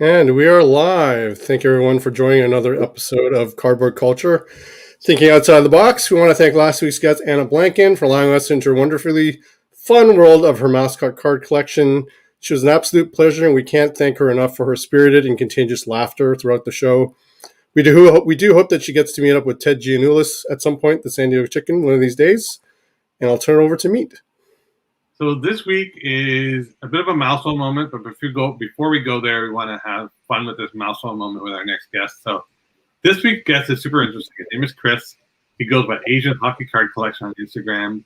And we are live. Thank you, everyone, for joining another episode of Cardboard Culture. Thinking outside the box, we want to thank last week's guest, Anna Blanken, for allowing us into her wonderfully fun world of her mascot card collection. She was an absolute pleasure, and we can't thank her enough for her spirited and contagious laughter throughout the show. We do hope that she gets to meet up with Ted Giannoulis at some point, the San Diego Chicken, one of these days. And I'll turn it over to Meat. So this week is a bit of a milestone moment, but before we go there, we want to have fun with this milestone moment with our next guest. So this week's guest is super interesting. His name is Chris. He goes by Asian Hockey Card Collection on Instagram.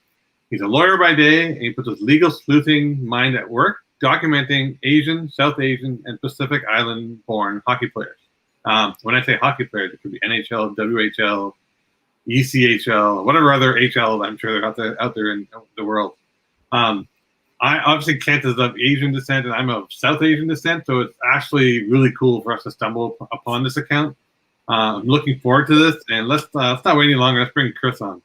He's a lawyer by day, and he puts his legal sleuthing mind at work, documenting Asian, South Asian, and Pacific Island-born hockey players. When I say hockey players, it could be NHL, WHL, ECHL, whatever other HL I'm sure they're out there in the world. I obviously Kent is of Asian descent and I'm of South Asian descent, so it's actually really cool for us to stumble upon this account. I'm looking forward to this, and let's not wait any longer. Let's bring Chris on.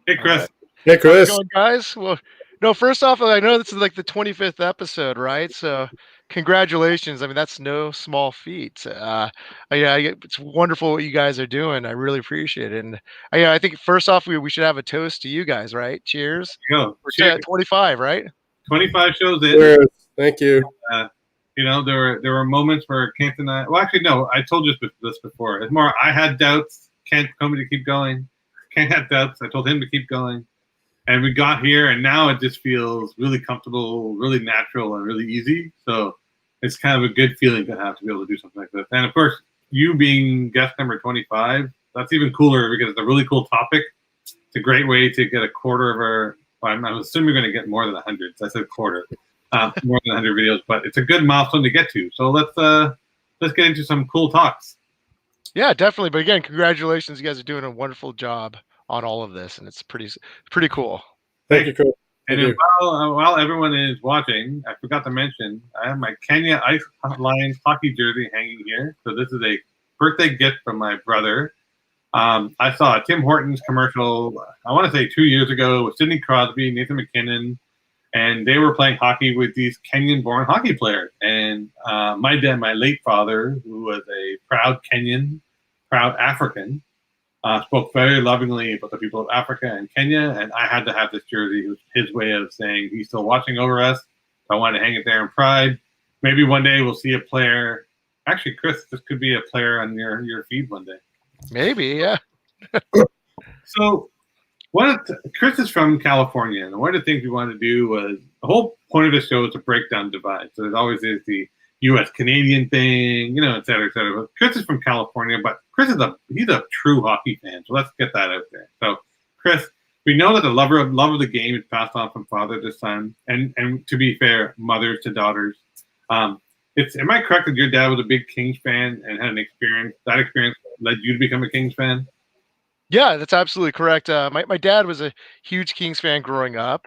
Hey, Chris. Right. Hey, Chris. How's it going, guys? Well, no, first off, I know this is like the 25th episode, right? So congratulations. I mean, that's no small feat. It's wonderful what you guys are doing. I really appreciate it. And I think first off, we should have a toast to you guys, right? Cheers. Go. Cheers. 25, right? 25 shows in. Cheers. Thank you. There were moments where Kent and I. Well, actually, no. I told you this before. It's more. I had doubts. Kent told me to keep going. Kent had doubts. I told him to keep going. And we got here, and now it just feels really comfortable, really natural, and really easy. So it's kind of a good feeling to be able to do something like this. And of course, you being guest number 25, that's even cooler because it's a really cool topic. It's a great way to get a quarter of our. Well, I'm assuming you're going to get more than 100. So I said quarter, more than 100 videos, but it's a good milestone to get to. So let's get into some cool talks. Yeah, definitely. But again, congratulations! You guys are doing a wonderful job on all of this, and it's pretty cool. Thank you, Chris. And while everyone is watching, I forgot to mention I have my Kenya Ice Lions hockey jersey hanging here. So this is a birthday gift from my brother. I saw a Tim Hortons commercial, I want to say 2 years ago, with Sidney Crosby, Nathan McKinnon, and they were playing hockey with these Kenyan-born hockey players. And my dad, my late father, who was a proud Kenyan, proud African, spoke very lovingly about the people of Africa and Kenya, and I had to have this jersey. It was his way of saying he's still watching over us. So I wanted to hang it there in pride. Maybe one day we'll see a player. Actually, Chris, this could be a player on your feed one day. Maybe, yeah. So Chris is from California, and one of the things we wanted to do was the whole point of the show is to break down divides. So there's always the U.S.-Canadian thing, et cetera, et cetera. But Chris is from California, but Chris he's a true hockey fan. So let's get that out there. So, Chris, we know that the love of the game is passed on from father to son, and to be fair, mothers to daughters. Am I correct that your dad was a big Kings fan and had an experience? That experience led you to become a Kings fan? Yeah, that's absolutely correct. My dad was a huge Kings fan growing up.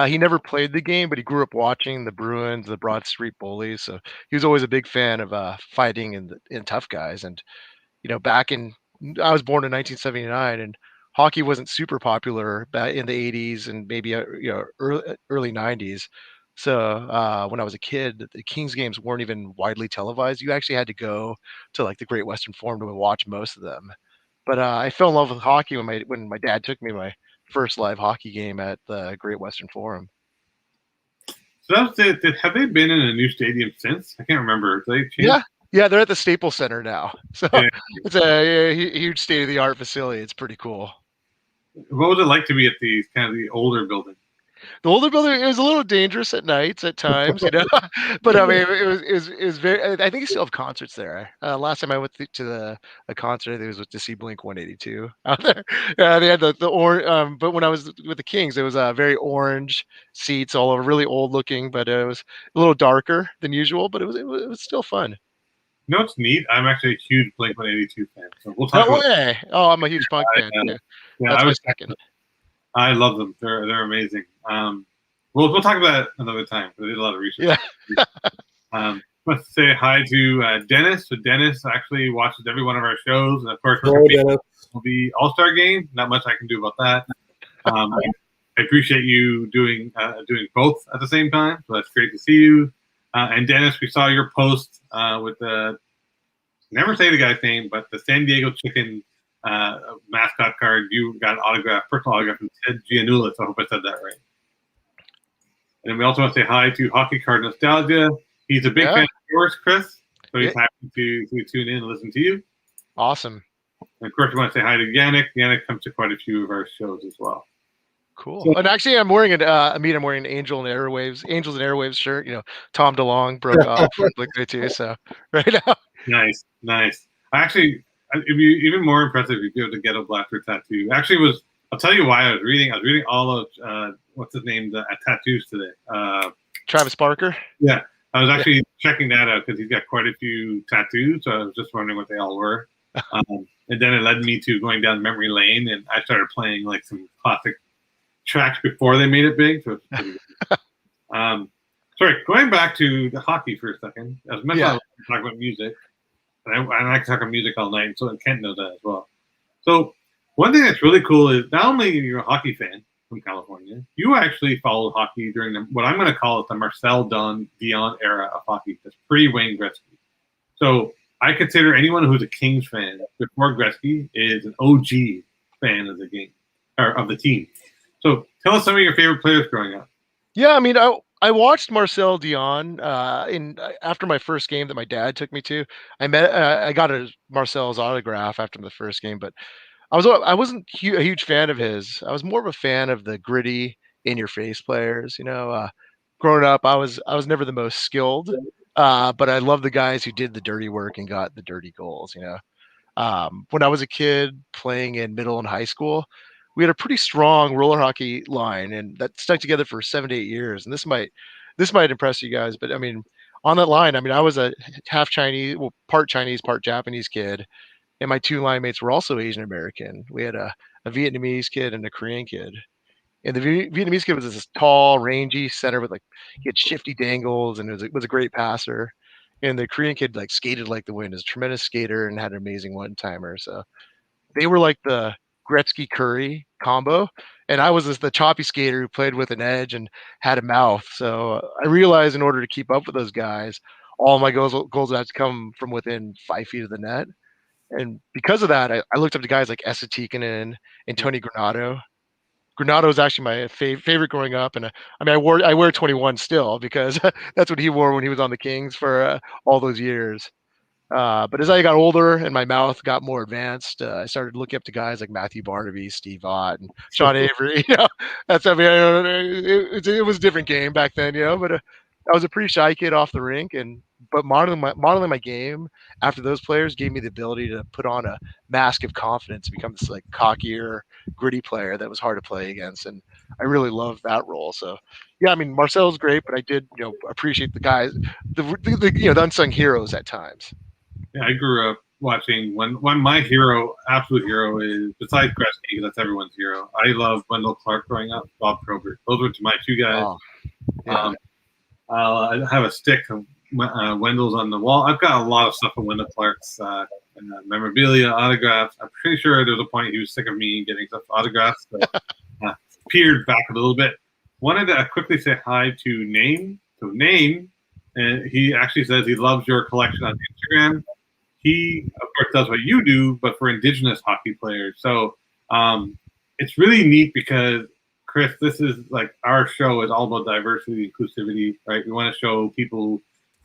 He never played the game, but he grew up watching the Bruins, the Broad Street Bullies. So he was always a big fan of fighting and tough guys. And I was born in 1979, and hockey wasn't super popular back in the 80s and maybe early 90s. So when I was a kid, the Kings games weren't even widely televised. You actually had to go to like the Great Western Forum to watch most of them. But I fell in love with hockey when my dad took me to my first live hockey game at the Great Western Forum. So that was it. Have they been in a new stadium since? I can't remember. Have they changed? Yeah, they're at the Staples Center now. So It's a huge state-of-the-art facility. It's pretty cool. What was it like to be at the older building? The older building, it was a little dangerous at nights at times, But I mean, it was very. I think they still have concerts there. Last time I went to a concert, I think it was to see Blink 182 out there. They had the orange. But when I was with the Kings, it was very orange seats all over, really old looking. But it was a little darker than usual. But it was still fun. You know what's neat? I'm actually a huge Blink 182 fan. So we'll talk. No way! Oh, I'm a huge punk fan. Yeah, that's my second. I love them. They're amazing. We'll talk about it another time. I did a lot of research. Yeah. Let's say hi to Dennis. So Dennis actually watches every one of our shows, and of course, will be All-Star Game. Not much I can do about that. I appreciate you doing both at the same time. So that's great to see you. And Dennis, we saw your post with the never say the guy's name, but the San Diego Chicken mascot card. You got an autograph, personal autograph from Ted Giannoulis. I hope I said that right. And then we also want to say hi to Hockey Card Nostalgia. He's a big fan of yours, Chris. So he's happy to tune in and listen to you. Awesome. And of course, we want to say hi to Yannick. Yannick comes to quite a few of our shows as well. Cool. So, and actually, I'm wearing I'm wearing an Angels and Airwaves shirt. Tom DeLonge broke off for Blink-182. So right now. Nice. Actually, it'd be even more impressive if you were to get a Blaster tattoo. Actually, I'll tell you why I was reading all of what's his name at tattoos today. Travis Barker. Yeah, I was actually checking that out because he's got quite a few tattoos. So I was just wondering what they all were. And then it led me to going down memory lane, and I started playing like some classic tracks before they made it big. So it's pretty good. Sorry, going back to the hockey for a second. As much as I talk about music, and I can talk about music all night, so Kent knows that as well. So one thing that's really cool is not only you're a hockey fan from California, you actually followed hockey during what I'm going to call the Marcel Dion era of hockey. That's pre-Wayne Gretzky. So I consider anyone who's a Kings fan before Gretzky is an OG fan of the game or of the team. So tell us some of your favorite players growing up. Yeah, I mean, I watched Marcel Dion after my first game that my dad took me to. I got Marcel's autograph after the first game, but I wasn't a huge fan of his. I was more of a fan of the gritty, in-your-face players. Growing up, I was never the most skilled, but I love the guys who did the dirty work and got the dirty goals. When I was a kid playing in middle and high school, we had a pretty strong roller hockey line, and that stuck together for 7 to 8 years. And this might impress you guys, but I mean, on that line, I mean, I was a half Chinese, well, part Chinese, part Japanese kid, and my two line mates were also Asian American. We had a Vietnamese kid and a Korean kid. And the Vietnamese kid was this tall, rangy center with he had shifty dangles and was a great passer. And the Korean kid skated like the wind, is a tremendous skater and had an amazing one timer. So they were like the Gretzky Curry combo, and I was the choppy skater who played with an edge and had a mouth. So I realized in order to keep up with those guys, all my goals would have to come from within 5 feet of the net. And because of that, I looked up to guys like Esa Tikkanen and Tony Granato. Granato was actually my favorite growing up, and I mean, I wear 21 still because that's what he wore when he was on the Kings for all those years. But as I got older and my mouth got more advanced, I started looking up to guys like Matthew Barnaby, Steve Ott, and Sean Avery. That's it was a different game back then, But I was a pretty shy kid off the rink, but modeling my game after those players gave me the ability to put on a mask of confidence, become this cockier, gritty player that was hard to play against, and I really loved that role. So, yeah, I mean, Marcel's great, but I did appreciate the guys, the unsung heroes at times. Yeah, I grew up watching when my absolute hero is besides Gretzky, because that's everyone's hero. I loved Wendell Clark growing up, Bob Probert. Those were my two guys. Oh, yeah. I have a stick of Wendell's on the wall. I've got a lot of stuff of Wendell Clark's memorabilia, autographs. I'm pretty sure there was a point he was sick of me getting stuff autographs. So peered back a little bit. Wanted to quickly say hi to Name. So Name, and he actually says he loves your collection on Instagram. He, of course, does what you do, but for Indigenous hockey players. So it's really neat because, Chris, this is our show is all about diversity, inclusivity, right? We want to show people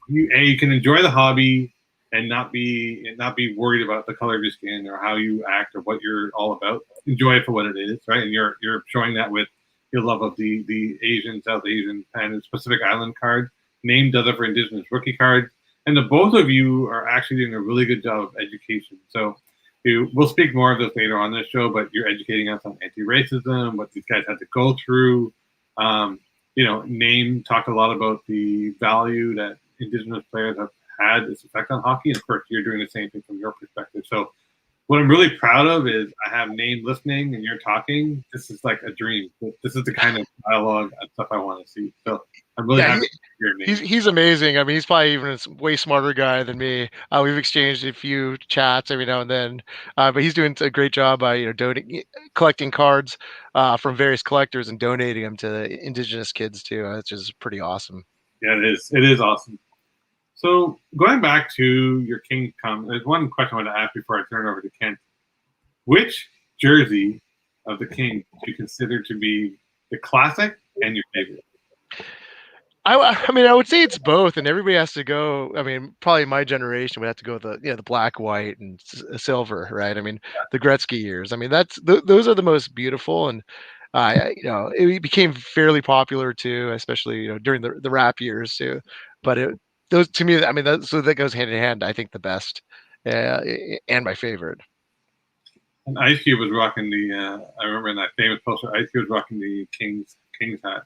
you can enjoy the hobby and not be worried about the color of your skin or how you act or what you're all about. Enjoy it for what it is, right? And you're showing that with your love of the Asian, South Asian, and Pacific Island cards. Name does it for Indigenous rookie cards. And the both of you are actually doing a really good job of education. So we'll speak more of this later on this show, but you're educating us on anti-racism, what these guys had to go through. Name talked a lot about the value that Indigenous players have had its effect on hockey. And of course, you're doing the same thing from your perspective. So what I'm really proud of is I have Name listening and you're talking. This is like a dream. This is the kind of dialogue and stuff I want to see. So I'm really happy to hear Name. He's amazing. I mean, he's probably even a way smarter guy than me. We've exchanged a few chats every now and then, but he's doing a great job by collecting cards from various collectors and donating them to Indigenous kids too, which is pretty awesome. Yeah, it is. It is awesome. So going back to your Kings comment, there's one question I want to ask before I turn it over to Kent. Which jersey of the Kings do you consider to be the classic and your favorite? I mean, I would say it's both, and everybody has to go. I mean, probably my generation would have to go with the black, white, and silver, right? I mean, the Gretzky years. I mean, those are the most beautiful, and it became fairly popular too, especially during the rap years too. But those to me, I mean, that goes hand in hand. I think the best, and my favorite. And Ice Cube was rocking the. I remember in that famous poster, Ice Cube was rocking the Kings hat.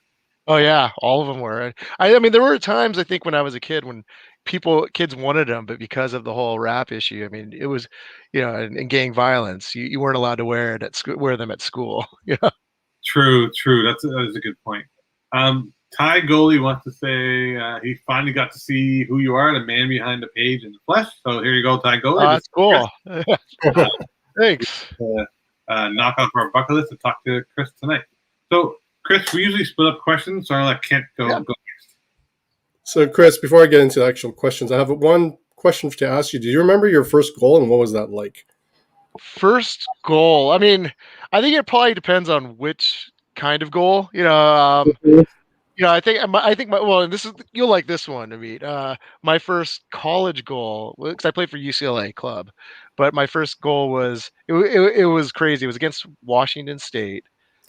Oh yeah, all of them were. I mean, there were times I think when I was a kid when kids wanted them, but because of the whole rap issue, I mean, it was, and gang violence, you weren't allowed to wear them at school. Yeah. True. That is a good point. Ty Goalie wants to say he finally got to see who you are, the man behind the page in the flesh. So here you go, Ty Goalie. That's cool. Thanks. Knock off our bucket list to talk to Chris tonight. So, Chris, we usually split up questions, so I Kent go next. So, Chris, before I get into the actual questions, I have one question to ask you. Do you remember your first goal and what was that like? First goal. I mean, I think it probably depends on which kind of goal. I think well, and you'll like this one, Amit. My first college goal, because I played for UCLA club, but my first goal was it was crazy. It was against Washington State.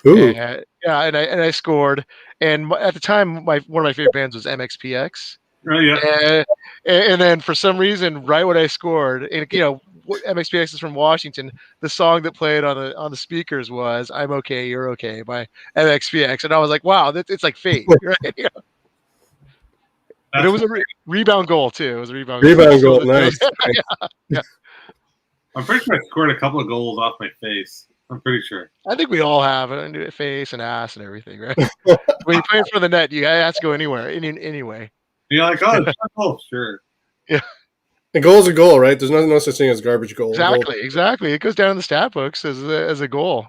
Ooh. And I scored. And at the time, one of my favorite bands was MXPX. Oh, yeah. And then for some reason, right when I scored, and MXPX is from Washington, the song that played on the speakers was "I'm Okay, You're Okay" by MXPX, and I was like, "Wow, it's like fate, right?" But it was a rebound goal too. It was a rebound goal. Nice. Yeah. I'm pretty sure I scored a couple of goals off my face. I'm pretty sure. I think we all have a face and ass and everything, right? When you play in front of the net, you have to go anywhere, anyway. You're like, oh, sure. Yeah. A goal's a goal, right? There's no such thing as garbage goal. Exactly. It goes down in the stat books as a goal.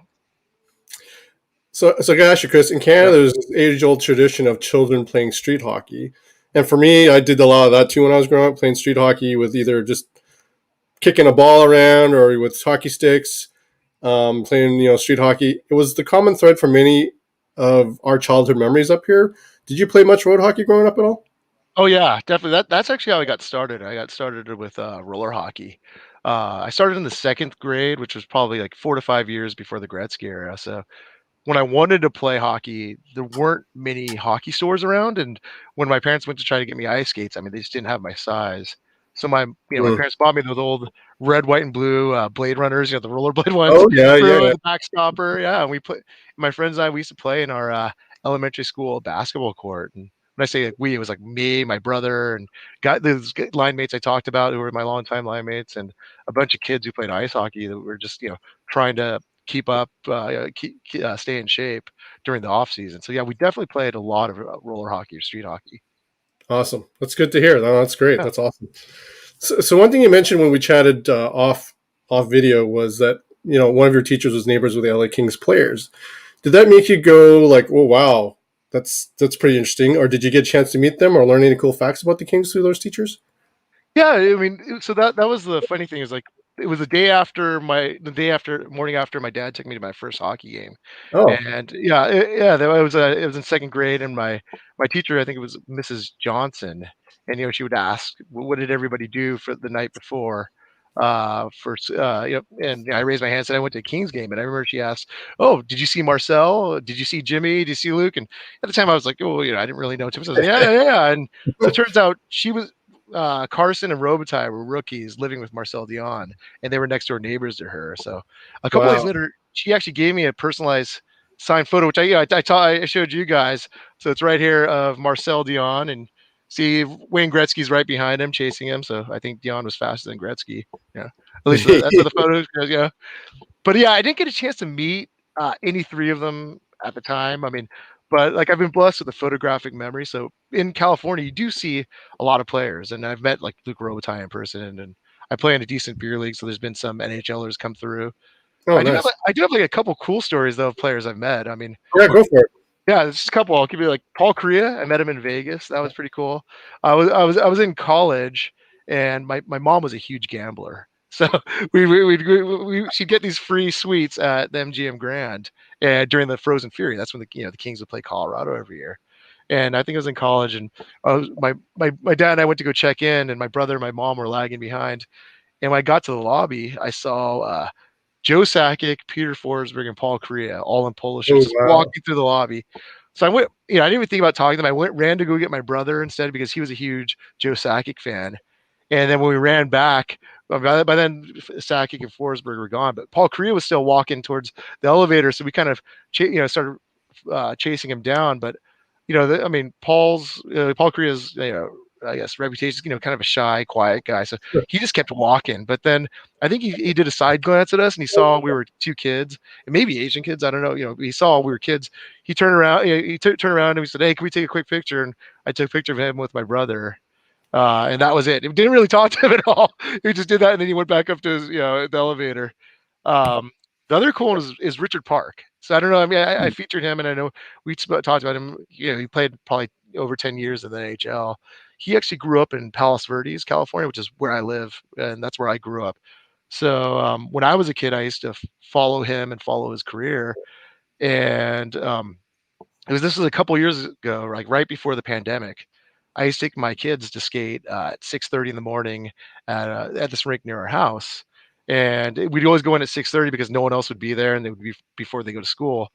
So I gotta ask you, Chris, in Canada, there's this age-old tradition of children playing street hockey. And for me, I did a lot of that too when I was growing up, playing street hockey with either just kicking a ball around or with hockey sticks, playing, street hockey. It was the common thread for many of our childhood memories up here. Did you play much road hockey growing up at all? Oh yeah, definitely. That's actually how I got started. I got started with roller hockey. I started in the second grade, which was probably like 4 to 5 years before the Gretzky era. So when I wanted to play hockey, there weren't many hockey stores around, and when my parents went to try to get me ice skates, I mean, they just didn't have my size. So my parents bought me those old red, white, and blue Blade Runners, the rollerblade ones. Oh yeah, The backstopper, yeah. And my friends and I, we used to play in our elementary school basketball court. And when I say like we, it was like me, my brother, and got those line mates I talked about who were my longtime line mates, and a bunch of kids who played ice hockey that were just trying to keep up, stay in shape during the off season. So yeah, we definitely played a lot of roller hockey or street hockey. Awesome. That's good to hear. No, that's great. Yeah. That's awesome. So one thing you mentioned when we chatted off video was that one of your teachers was neighbors with the LA Kings players. Did that make you go like, "Oh wow, that's pretty interesting," or did you get a chance to meet them or learn any cool facts about the Kings through those teachers? Yeah, I mean, so that was the funny thing is like it was morning after my dad took me to my first hockey game, Oh, and it was in second grade, and my teacher, I think it was Mrs. Johnson, and she would ask, what did everybody do for the night before? And I raised my hand and said I went to a Kings game, and I remember she asked, "Oh, did you see Marcel? Did you see Jimmy? Did you see Luke?" And at the time I was like, "Oh, I didn't really know Tim." So I was like, yeah. And so it turns out she was Carson and Robitaille were rookies living with Marcel Dion, and they were next door neighbors to her. So a couple days later, she actually gave me a personalized signed photo, which I showed you guys. So it's right here of Marcel Dion, and see Wayne Gretzky's right behind him, chasing him. So I think Dion was faster than Gretzky. Yeah, at least that's how the photos goes. Yeah, but yeah, I didn't get a chance to meet any three of them at the time. I mean, but like I've been blessed with a photographic memory. So in California, you do see a lot of players, and I've met like Luke Robitaille in person, and I play in a decent beer league, so there's been some NHLers come through. Oh, I do nice. have like a couple cool stories though of players I've met. I mean, Yeah, go for it. Yeah, there's just a couple. I'll give you like Paul Korea. I met him in Vegas. That was pretty cool. I was in college, and my mom was a huge gambler. So she'd get these free suites at the MGM Grand during the Frozen Fury. That's when the Kings would play Colorado every year. And I think I was in college, and my dad and I went to go check in, and my brother and my mom were lagging behind. And when I got to the lobby, I saw Joe Sakic, Peter Forsberg, and Paul Korea, all in polo Oh shirts, just wow. walking through the lobby. So I went, I didn't even think about talking to them. Ran to go get my brother instead because he was a huge Joe Sakic fan. And then when we ran back, by then Sakic and Forsberg were gone, but Paul Korea was still walking towards the elevator. So we kind of, started chasing him down. But I mean, Paul Korea's, I guess reputation is, kind of a shy, quiet guy. So he just kept walking. But then I think he did a side glance at us and he saw we were two kids, and maybe Asian kids. I don't know. He saw we were kids. He turned around. Turned around and we said, "Hey, can we take a quick picture?" And I took a picture of him with my brother. And that was it. It didn't really talk to him at all. He just did that, and then he went back up to his, the elevator. Um, the other cool one is Richard Park. So I don't know. I mean, I featured him, and I know we talked about him. He played probably over 10 years in the NHL. He actually grew up in Palos Verdes, California, which is where I live, and that's where I grew up. So when I was a kid, I used to follow him and follow his career, and this was a couple years ago, like right before the pandemic. I used to take my kids to skate at 6:30 in the morning at this rink near our house, and we'd always go in at 6:30 because no one else would be there, and they would be before they go to school.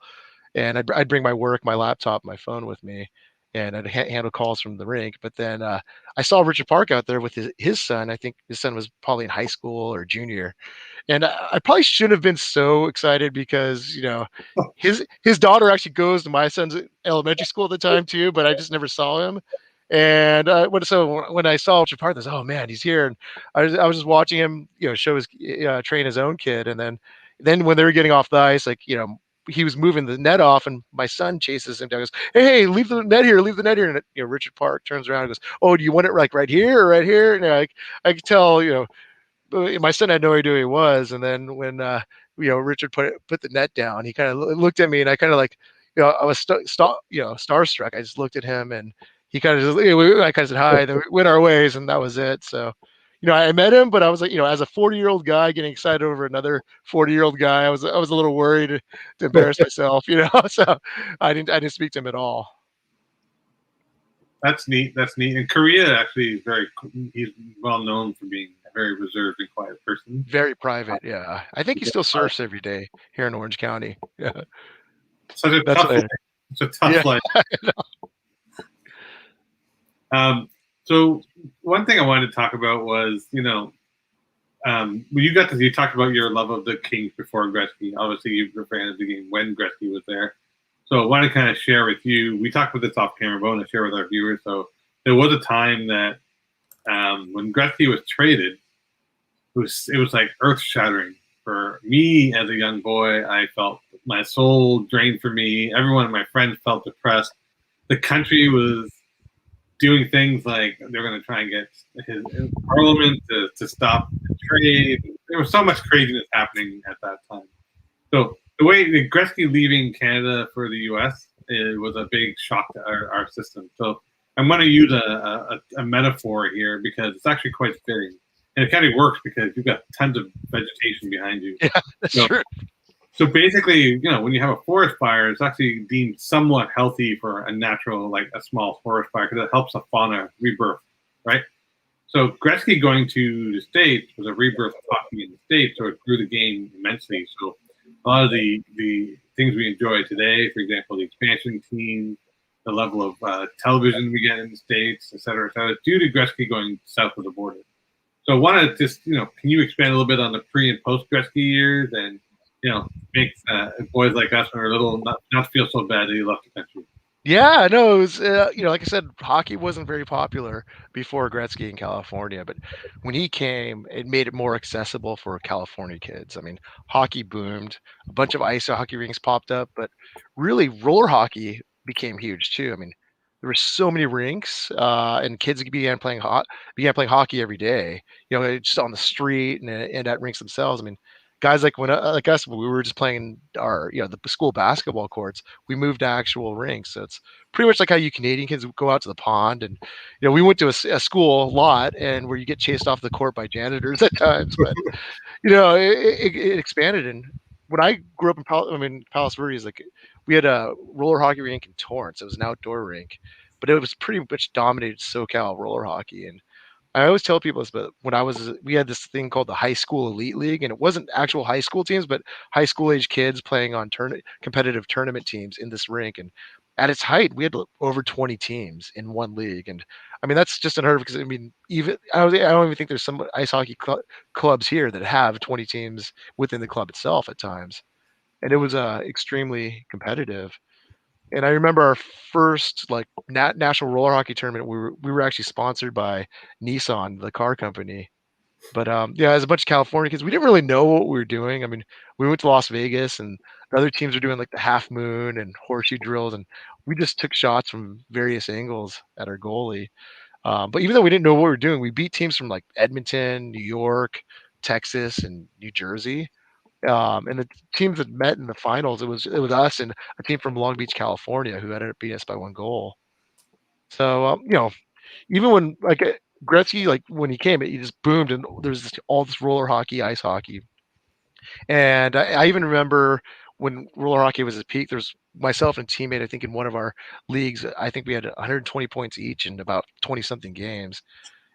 And I'd bring my work, my laptop, my phone with me, and I'd handle calls from the rink. But then I saw Richard Park out there with his son. I think his son was probably in high school or junior, and I probably shouldn't have been so excited because his daughter actually goes to my son's elementary school at the time too, but I just never saw him. And when I saw Ultra Park, I was, oh man, he's here. And I was just watching him, show his train his own kid, and then when they were getting off the ice, like he was moving the net off, and my son chases him down. Goes, hey, leave the net here, leave the net here. And Richard Park turns around and goes, oh, do you want it like right here or right here? And I could tell, my son had no idea who he was, and then when Richard put the net down, he kind of looked at me, and I kind of like, I was starstruck. I just looked at him, and he kind of just, I kind of said hi, then we went our ways, and that was it. So, I met him, but I was like, as a 40-year-old guy getting excited over another 40-year-old guy, I was a little worried to embarrass myself, so I didn't speak to him at all. That's neat. That's neat. And Korea actually is he's well known for being a very reserved and quiet person. Very private, yeah. I think he still surfs every day here in Orange County. Yeah, Such a that's tough life. It's a tough life. So one thing I wanted to talk about was, when you talked about your love of the Kings before Gretzky. Obviously, you were a fan of the game when Gretzky was there. So I want to kind of share with you. We talked about this off camera, but I want to share with our viewers. So there was a time that when Gretzky was traded, it was like earth shattering for me as a young boy. I felt my soul drained for me. Everyone of my friends felt depressed. The country was doing things like they were going to try and get his parliament to stop the trade. There was so much craziness happening at that time. So the way the Gretzky leaving Canada for the U.S. Was a big shock to our system. So I'm going to use a metaphor here because it's actually quite fitting. And it kind of works because you've got tons of vegetation behind you. Yeah, that's true. So basically, when you have a forest fire, it's actually deemed somewhat healthy for a natural, like a small forest fire, because it helps the fauna rebirth, right? So Gretzky going to the States was a rebirth of hockey in the States, so it grew the game immensely. So a lot of the things we enjoy today, for example, the expansion team, the level of television we get in the States, et cetera, due to Gretzky going south of the border. So I want to just, can you expand a little bit on the pre and post Gretzky years and, make boys like us when we're little not feel so bad that he left the country? Yeah, no, it was, like I said, hockey wasn't very popular before Gretzky in California, but when he came, it made it more accessible for California kids. I mean, hockey boomed, a bunch of ice hockey rinks popped up, but really roller hockey became huge too. I mean, there were so many rinks, and kids began playing hockey every day. Just on the street and at rinks themselves. I mean, guys like like us, when we were just playing our the school basketball courts, we moved to actual rinks. So it's pretty much like how you Canadian kids go out to the pond, and we went to a school lot and where you get chased off the court by janitors at times, but it expanded. And when I grew up in Palos Verdes, like we had a roller hockey rink in Torrance. It was an outdoor rink, but it was pretty much dominated SoCal roller hockey. And I always tell people this, but we had this thing called the High School Elite League, and it wasn't actual high school teams, but high school age kids playing on competitive tournament teams in this rink. And at its height, we had over 20 teams in one league. And I mean, that's just unheard of because even I don't even think there's some ice hockey clubs here that have 20 teams within the club itself at times. And it was extremely competitive. And I remember our first like national roller hockey tournament. We were actually sponsored by Nissan, the car company. But yeah, as a bunch of California kids, we didn't really know what we were doing. I mean, we went to Las Vegas, and the other teams were doing like the half moon and horseshoe drills, and we just took shots from various angles at our goalie. But even though we didn't know what we were doing, we beat teams from like Edmonton, New York, Texas, and New Jersey. And the teams that met in the finals, it was us and a team from Long Beach, California, who ended up beating us by one goal. So even when Gretzky, like when he came, he just boomed, and there's all this roller hockey, ice hockey, and I even remember when roller hockey was at peak. There's myself and a teammate, I think, in one of our leagues. I think we had 120 points each in about 20 something games.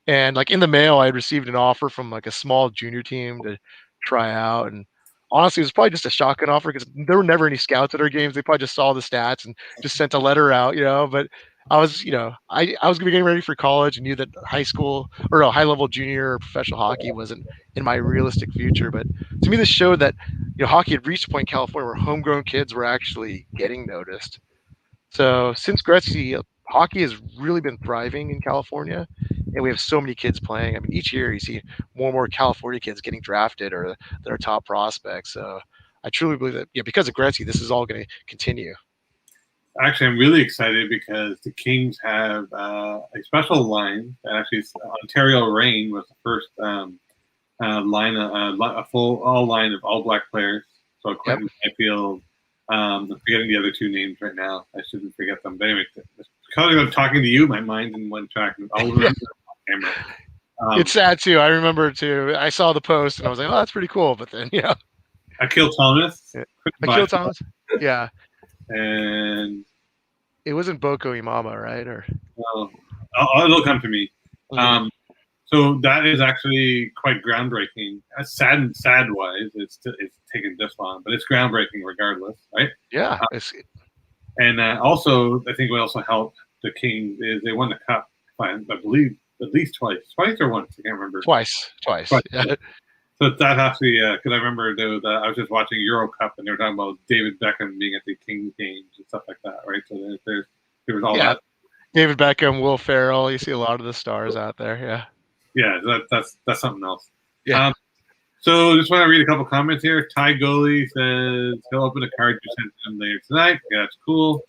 And like in the mail, I had received an offer from like a small junior team to try out. And honestly, it was probably just a shotgun offer because there were never any scouts at our games. They probably just saw the stats and just sent a letter out. But I was, I was gonna be getting ready for college and knew that high school or no, high level junior or professional hockey wasn't in my realistic future. But to me, this showed that hockey had reached a point in California where homegrown kids were actually getting noticed. So since Gretzky, hockey has really been thriving in California, and we have so many kids playing. I mean, each year you see more and more California kids getting drafted or that are top prospects. So I truly believe that, because of Gretzky, this is all going to continue. Actually, I'm really excited because the Kings have a special line. Actually, Ontario Reign was the first line, a full all line of all black players. So Quentin Byfield. I'm forgetting the other two names right now. I shouldn't forget them. But anyway, because I'm talking to you, my mind's in one track. I'll remember camera. It's sad too. I remember too. I saw the post and I was like, "Oh, that's pretty cool." But then, Akil Thomas. Akil Thomas. Yeah. And it wasn't Boko Imama, right? Or it'll come to me. So that is actually quite groundbreaking. Sad wise, it's taken this long, but it's groundbreaking regardless, right? Yeah. And also, I think what also helped the Kings is they won the cup, I believe, at least twice or once. I can't remember. Twice. Yeah. So that has to be because I remember I was just watching Euro Cup and they were talking about David Beckham being at the Kings games and stuff like that, right? So there was all that. David Beckham, Will Ferrell. You see a lot of the stars out there. Yeah. Yeah, that's something else. Yeah. So just want to read a couple comments here. Ty Goalie says he'll open a card you sent him later tonight. Yeah, that's cool.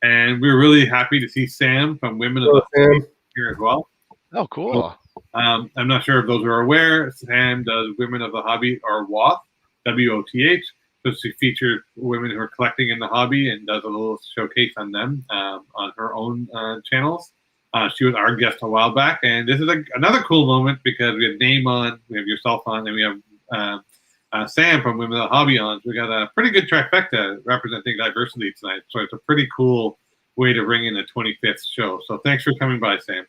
And we're really happy to see Sam from Women of the Hobby here as well. Oh, cool. I'm not sure if those are aware. Sam does Women of the Hobby, or WOTH, WOTH. So she features women who are collecting in the hobby and does a little showcase on them on her own channels. She was our guest a while back, and this is another cool moment because we have Name on, we have yourself on, and we have Sam from Women of the Hobby on. So we got a pretty good trifecta representing diversity tonight. So it's a pretty cool way to bring in the 25th show. So thanks for coming by, Sam.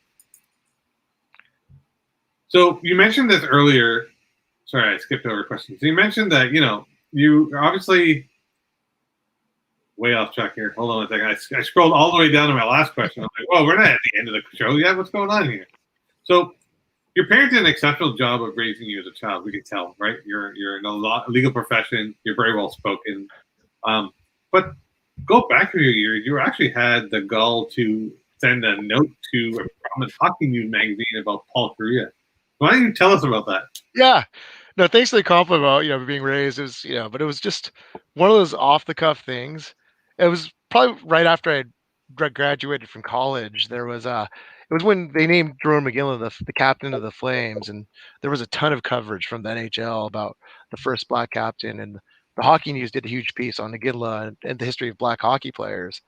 So you mentioned this earlier. Sorry, I skipped over questions. So you mentioned that, you are obviously way off track here. Hold on a second. I scrolled all the way down to my last question. I'm like, well, we're not at the end of the show yet. What's going on here? So your parents did an exceptional job of raising you as a child. We could tell, right? You're in a legal profession. You're very well spoken. But go back a few years. You actually had the gall to send a note to a prominent hockey news magazine about Paul Kariya. Why don't you tell us about that? Yeah. No, thanks for the compliment about, being raised. It was, but it was just one of those off the cuff things. It was probably right after I graduated from college. There was it was when they named Jerome McGinley the captain of the Flames, and there was a ton of coverage from the NHL about the first black captain, and the Hockey News did a huge piece on McGinley and the history of black hockey players.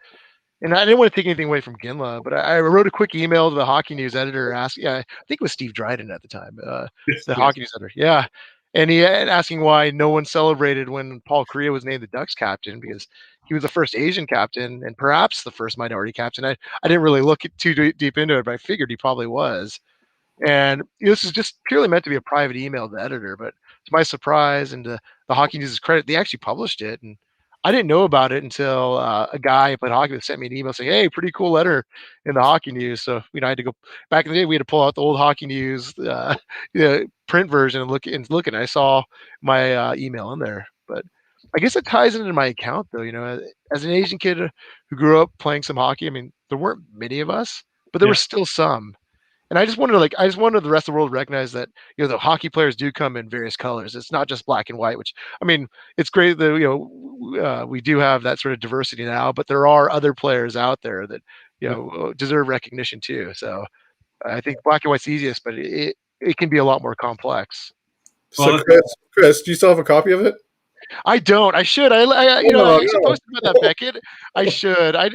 And I didn't want to take anything away from Ginla, but I wrote a quick email to the Hockey News editor asking, I think it was Steve Dryden at the time, the Hockey News editor. Yeah. And asking why no one celebrated when Paul Kariya was named the Ducks captain, because he was the first Asian captain and perhaps the first minority captain. I didn't really look too deep into it, but I figured he probably was. And this is just purely meant to be a private email to the editor, but to my surprise and to the Hockey News' credit, they actually published it. And I didn't know about it until a guy I played hockey with sent me an email saying, "Hey, pretty cool letter in the Hockey News." So I had to go back in the day. We had to pull out the old Hockey News print version and look. And I saw my email in there. But I guess it ties into my account, though. As an Asian kid who grew up playing some hockey, I mean, there weren't many of us, but there were still some. And I just wanted the rest of the world to recognize that, the hockey players do come in various colors. It's not just black and white, which, I mean, it's great that, we do have that sort of diversity now, but there are other players out there that, deserve recognition too. So I think black and white's easiest, but it can be a lot more complex. So Chris, do you still have a copy of it? I don't. I should. I actually posted about that, Beckett. I should. I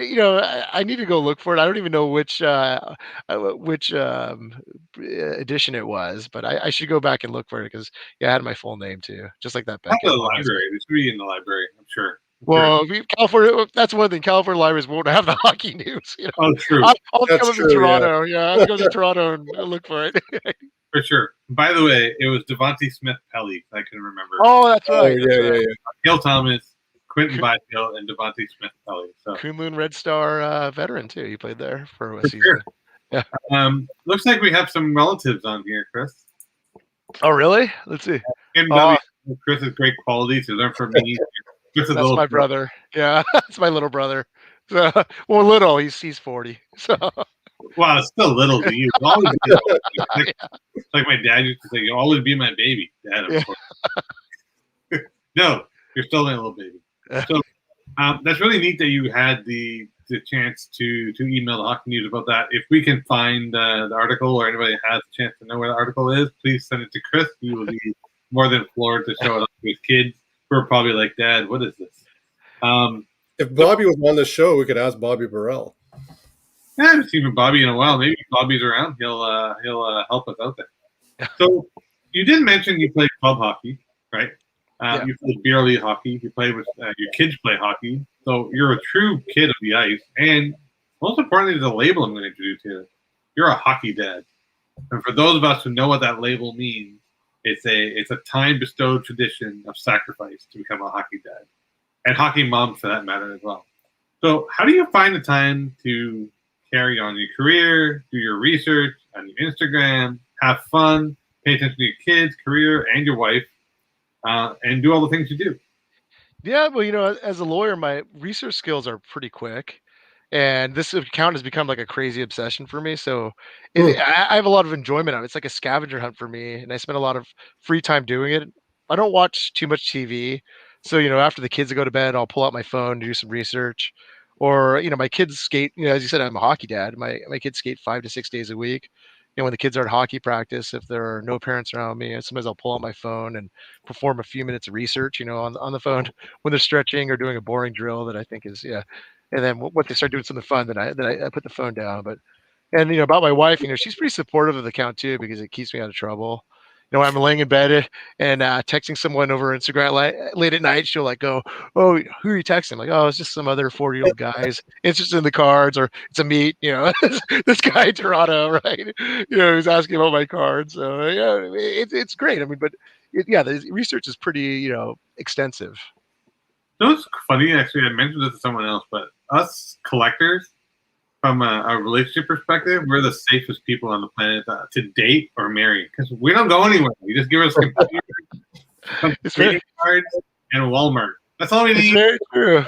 need to go look for it. I don't even know which edition it was, but I should go back and look for it because I had my full name too, just like that, Beckett. The library. It should be in the library. I'm sure. Well, California. That's one thing. California libraries won't have the Hockey News. Oh, true. I'll come up to Toronto. Yeah, I'll go to Toronto and look for it. For sure. By the way, it was Devontae Smith-Pelly. I can remember. Oh, that's right. Yeah. Gil Thomas, Quentin Byfield, and Devontae Smith-Pelly. So Kunlun Red Star veteran too. He played there for a season. Sure. Yeah. Looks like we have some relatives on here, Chris. Oh, really? Let's see. Chris is great quality to learn from me. That's my brother. Yeah, that's my little brother. So, well, little. He's 40. So. Wow, it's still little to you. Like my dad used to say, "You'll always be my baby, Dad." Of course. No, you're still my little baby. So that's really neat that you had the chance to email the Hockey News about that. If we can find the article, or anybody has a chance to know where the article is, please send it to Chris. He will be more than floored to show it off to his kids, who are probably like, "Dad, what is this?" If Bobby was on the show, we could ask Bobby Burrell. I haven't seen Bobby in a while. Maybe Bobby's around. He'll help us out there. So you did mention you played club hockey, right? You played beer league hockey. You played with your kids play hockey. So you're a true kid of the ice. And most importantly, the label I'm going to introduce you. You're a hockey dad. And for those of us who know what that label means, it's a time bestowed tradition of sacrifice to become a hockey dad, and hockey mom for that matter as well. So how do you find the time to carry on your career, do your research on your Instagram, have fun, pay attention to your kids, career, and your wife, and do all the things you do? Yeah, well, as a lawyer, my research skills are pretty quick, and this account has become like a crazy obsession for me. So I have a lot of enjoyment of it. It's like a scavenger hunt for me, and I spend a lot of free time doing it. I don't watch too much TV. So, after the kids go to bed, I'll pull out my phone to do some research. Or, my kids skate, as you said, I'm a hockey dad. My kids skate 5 to 6 days a week. When the kids are at hockey practice, if there are no parents around me, sometimes I'll pull out my phone and perform a few minutes of research, on the phone when they're stretching or doing a boring drill that I think is, And then once they start doing something fun, then I put the phone down. And about my wife, she's pretty supportive of the account too, because it keeps me out of trouble. I'm laying in bed and texting someone over Instagram late at night. She'll go, "Oh, who are you texting?" I'm like, "Oh, it's just some other 40-year-old guys interested in the cards, or it's a meet, this guy in Toronto, right? Who's asking about my cards." So it's great. I mean, but the research is pretty, extensive. It's funny, actually. I mentioned this to someone else, but us collectors, from a relationship perspective, we're the safest people on the planet to date or marry, because we don't go anywhere. You just give us computers, cards, and Walmart. That's all we need. It's very true.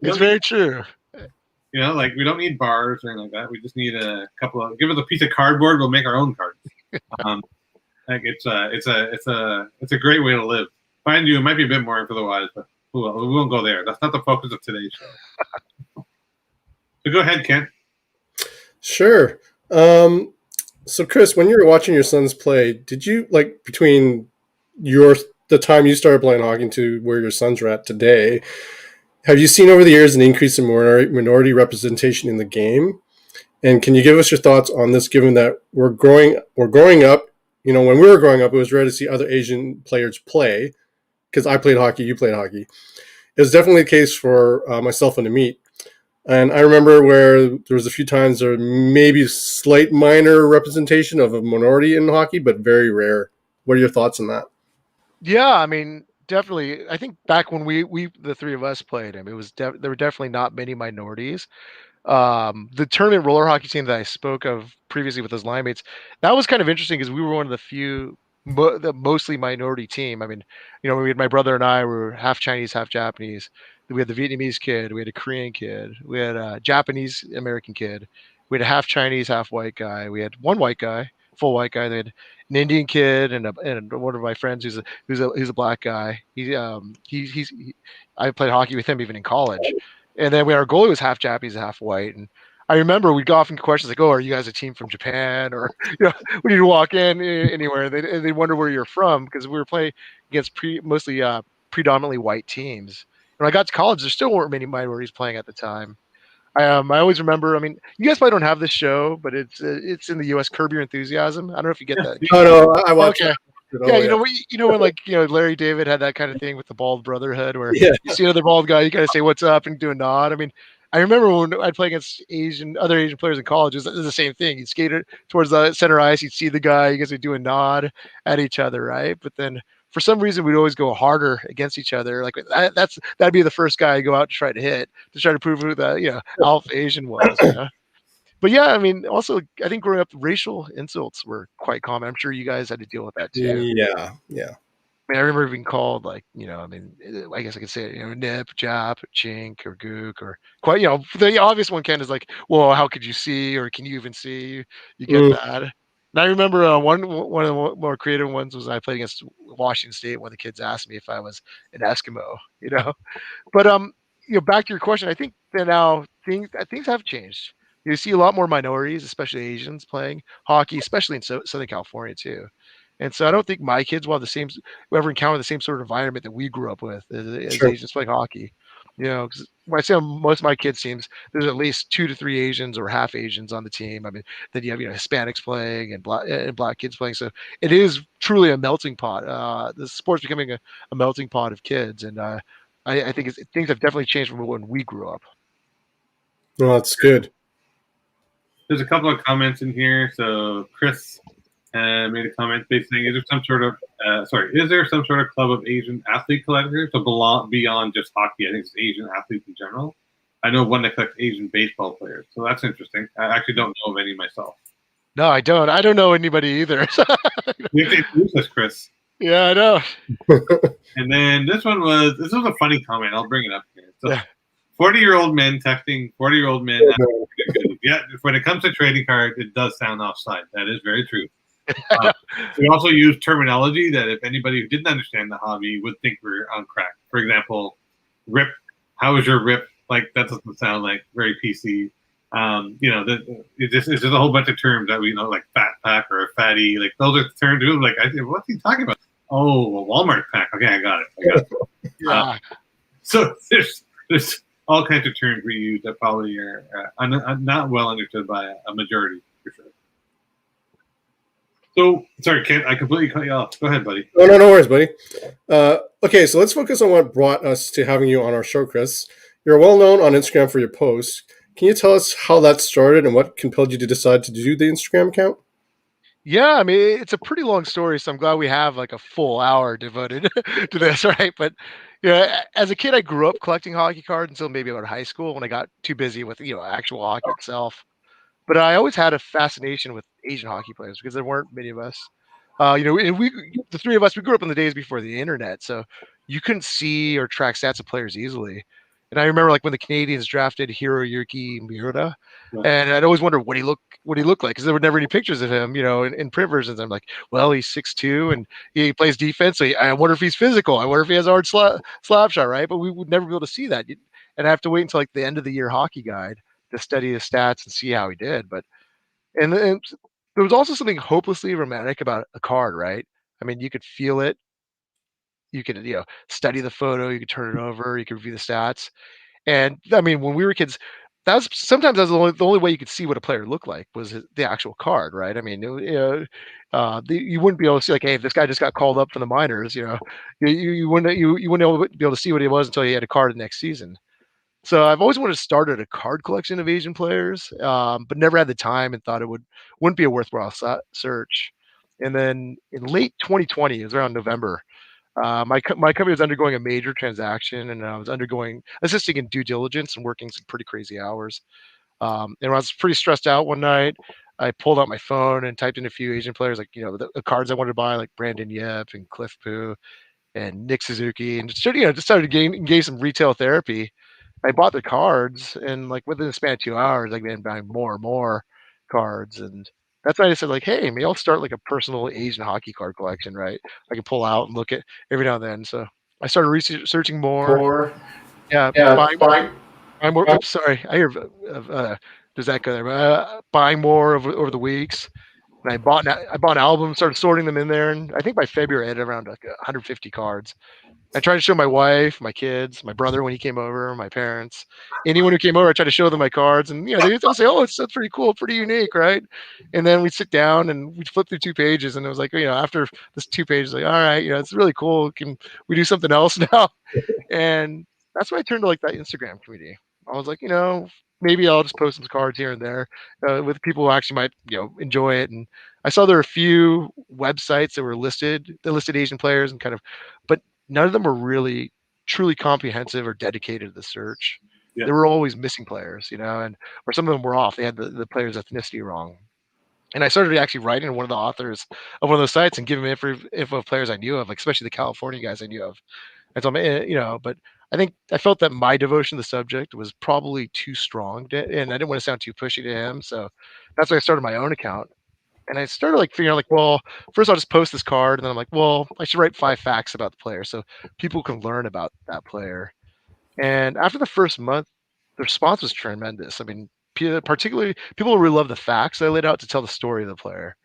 It's very true. We don't need bars or anything like that. We just need give us a piece of cardboard. We'll make our own cards. It's a great way to live. Mind you, it might be a bit more for the wise, but we won't go there. That's not the focus of today's show. So go ahead, Ken. Sure. So Chris, when you were watching your sons play, did you like between your the time you started playing hockey to where your sons are at today? Have you seen over the years an increase in minority representation in the game? And can you give us your thoughts on this? Given that we're growing up, when we were growing up, it was rare to see other Asian players play. Because I played hockey, you played hockey. It was definitely the case for myself and Amit. And I remember where there was a few times there maybe slight minor representation of a minority in hockey, but very rare. What are your thoughts on that? Yeah, I mean, definitely. I think back when we the three of us played him, there were definitely not many minorities. The tournament roller hockey team that I spoke of previously with those line mates, that was kind of interesting because we were one of the few, the mostly minority team. I mean, we had my brother and I were half Chinese, half Japanese. We had the Vietnamese kid, we had a Korean kid, we had a Japanese American kid, we had a half Chinese, half white guy. We had one white guy, full white guy. They had an Indian kid and one of my friends who's a black guy. I played hockey with him even in college. And then our goalie was half Japanese, half white. And I remember we'd go off into questions like, "Oh, are you guys a team from Japan?" Or when you walk in anywhere, they wonder where you're from because we were playing against mostly predominantly white teams. When I got to college, there still weren't many minorities playing at the time. I always remember. I mean, you guys probably don't have this show, but it's in the U.S. Curb Your Enthusiasm. I don't know if you get that. Oh no, I watched Okay. it. Yeah, Oh yeah, when Larry David had that kind of thing with the bald brotherhood where yeah. you see another bald guy, you gotta say what's up and do a nod. I mean, I remember when I'd play against other Asian players in college, it was the same thing. You'd skate it towards the center ice, you'd see the guy, you guys would do a nod at each other, right? But then for some reason we'd always go harder against each other. Like that'd be the first guy I go out to try to hit to try to prove who the alpha Asian was. But yeah, I mean, also I think growing up, racial insults were quite common. I'm sure you guys had to deal with that too. Yeah, yeah. I mean, I remember being called like, I mean, I guess I could say it, nip, jap, chink, or gook, or quite, the obvious one Ken is like, well, how could you see, or can you even see? You get Mm, that. And I remember one of the more creative ones was I played against Washington State when the kids asked me if I was an Eskimo. But back to your question, I think that now things have changed. You see a lot more minorities, especially Asians, playing hockey, especially in Southern California too. And so I don't think my kids will have will ever encounter the same sort of environment that we grew up with as sure. Asians playing hockey. Because when I say on most of my kids' teams, there's at least 2 to 3 Asians or half Asians on the team. I mean, then you have Hispanics playing and black kids playing. So it is truly a melting pot. The sport's becoming a melting pot of kids, and I think things have definitely changed from when we grew up. No, that's good. There's a couple of comments in here. So Chris made a comment basically saying, is there some sort of club of Asian athlete collectors to beyond just hockey? I think it's Asian athletes in general. I know one that collects Asian baseball players, so that's interesting. I actually don't know of any myself. No, I don't. I don't know anybody either. You have to introduce us, Chris. Yeah, I know. And then this was a funny comment. I'll bring it up here. So, Yeah. 40-year-old men texting 40-year-old men. Yeah, when it comes to trading cards, it does sound offside. That is very true. We also use terminology that if anybody who didn't understand the hobby would think we're on crack. For example, rip. How is your rip? Like that doesn't sound like very PC. It's just a whole bunch of terms that we know, like fat pack or a fatty. Like those are terms. Like I said, what's he talking about? Oh, a Walmart pack. Okay, I got it. Yeah. So there's all kinds of terms we use that probably are not well understood by a majority, for sure. So, sorry, Kent, I completely cut you off. Go ahead, buddy. No worries, buddy. Okay, so let's focus on what brought us to having you on our show, Chris. You're well known on Instagram for your posts. Can you tell us how that started and what compelled you to decide to do the Instagram account? Yeah, I mean, it's a pretty long story, so I'm glad we have like a full hour devoted to this, right? But as a kid, I grew up collecting hockey cards until maybe about high school when I got too busy with actual hockey itself. But I always had a fascination with Asian hockey players because there weren't many of us. And the three of us, we grew up in the days before the internet, so you couldn't see or track stats of players easily. And I remember like when the Canadians drafted Hiroyuki Miura, and I'd always wonder what he looked like because there were never any pictures of him, in print versions. I'm like, well, he's 6'2" and he plays defense. So I wonder if he's physical. I wonder if he has a hard slap shot, right? But we would never be able to see that, and I have to wait until like the end of the year hockey guide to study his stats and see how he did. But And there was also something hopelessly romantic about a card, right? I mean, you could feel it. You could, study the photo. You could turn it over. You could review the stats. And I mean, when we were kids, that was the only way you could see what a player looked like was the actual card, right? I mean, you wouldn't be able to see like, hey, if this guy just got called up from the minors, you wouldn't be able to see what he was until he had a card the next season. So I've always wanted to start at a card collection of Asian players, but never had the time and thought wouldn't be a worthwhile search. And then in late 2020, it was around November. My company was undergoing a major transaction, and I was assisting in due diligence and working some pretty crazy hours. And when I was pretty stressed out one night, I pulled out my phone and typed in a few Asian players, like the cards I wanted to buy, like Brandon Yip and Cliff Pu and Nick Suzuki, and just started to engage some retail therapy. I bought the cards, and like within the span of 2 hours, I began buying more and more cards, and that's why I said like, hey, maybe I'll start like a personal Asian hockey card collection, right? I can pull out and look at every now and then. So I started researching more. Or Yeah, yeah, buying more. Oops, sorry, I hear does that go there? Buying more over the weeks. And I bought an album, started sorting them in there, and I think by February I had around like 150 cards. I tried to show my wife, my kids, my brother when he came over, my parents, anyone who came over. I tried to show them my cards, and they'll say, "Oh, that's pretty cool, pretty unique, right?" And then we'd sit down and we'd flip through 2 pages, and it was like, after this 2 pages, like, all right, it's really cool. Can we do something else now? And that's why I turned to like that Instagram community. I was like, maybe I'll just post some cards here and there with people who actually might, enjoy it. And I saw there were a few websites that listed Asian players and kind of, but none of them were really truly comprehensive or dedicated to the search. Yeah. There were always missing players, and or some of them were off. They had the player's ethnicity wrong. And I started actually writing to one of the authors of one of those sites and giving them info of players I knew of, like especially the California guys I knew of. And so, but I think I felt that my devotion to the subject was probably too strong, and I didn't want to sound too pushy to him. So that's why I started my own account. And I started like figuring out like, well, first I'll just post this card, and then I'm like, well, I should write 5 facts about the player so people can learn about that player. And after the first month, the response was tremendous. I mean, particularly people really love the facts I laid out to tell the story of the player.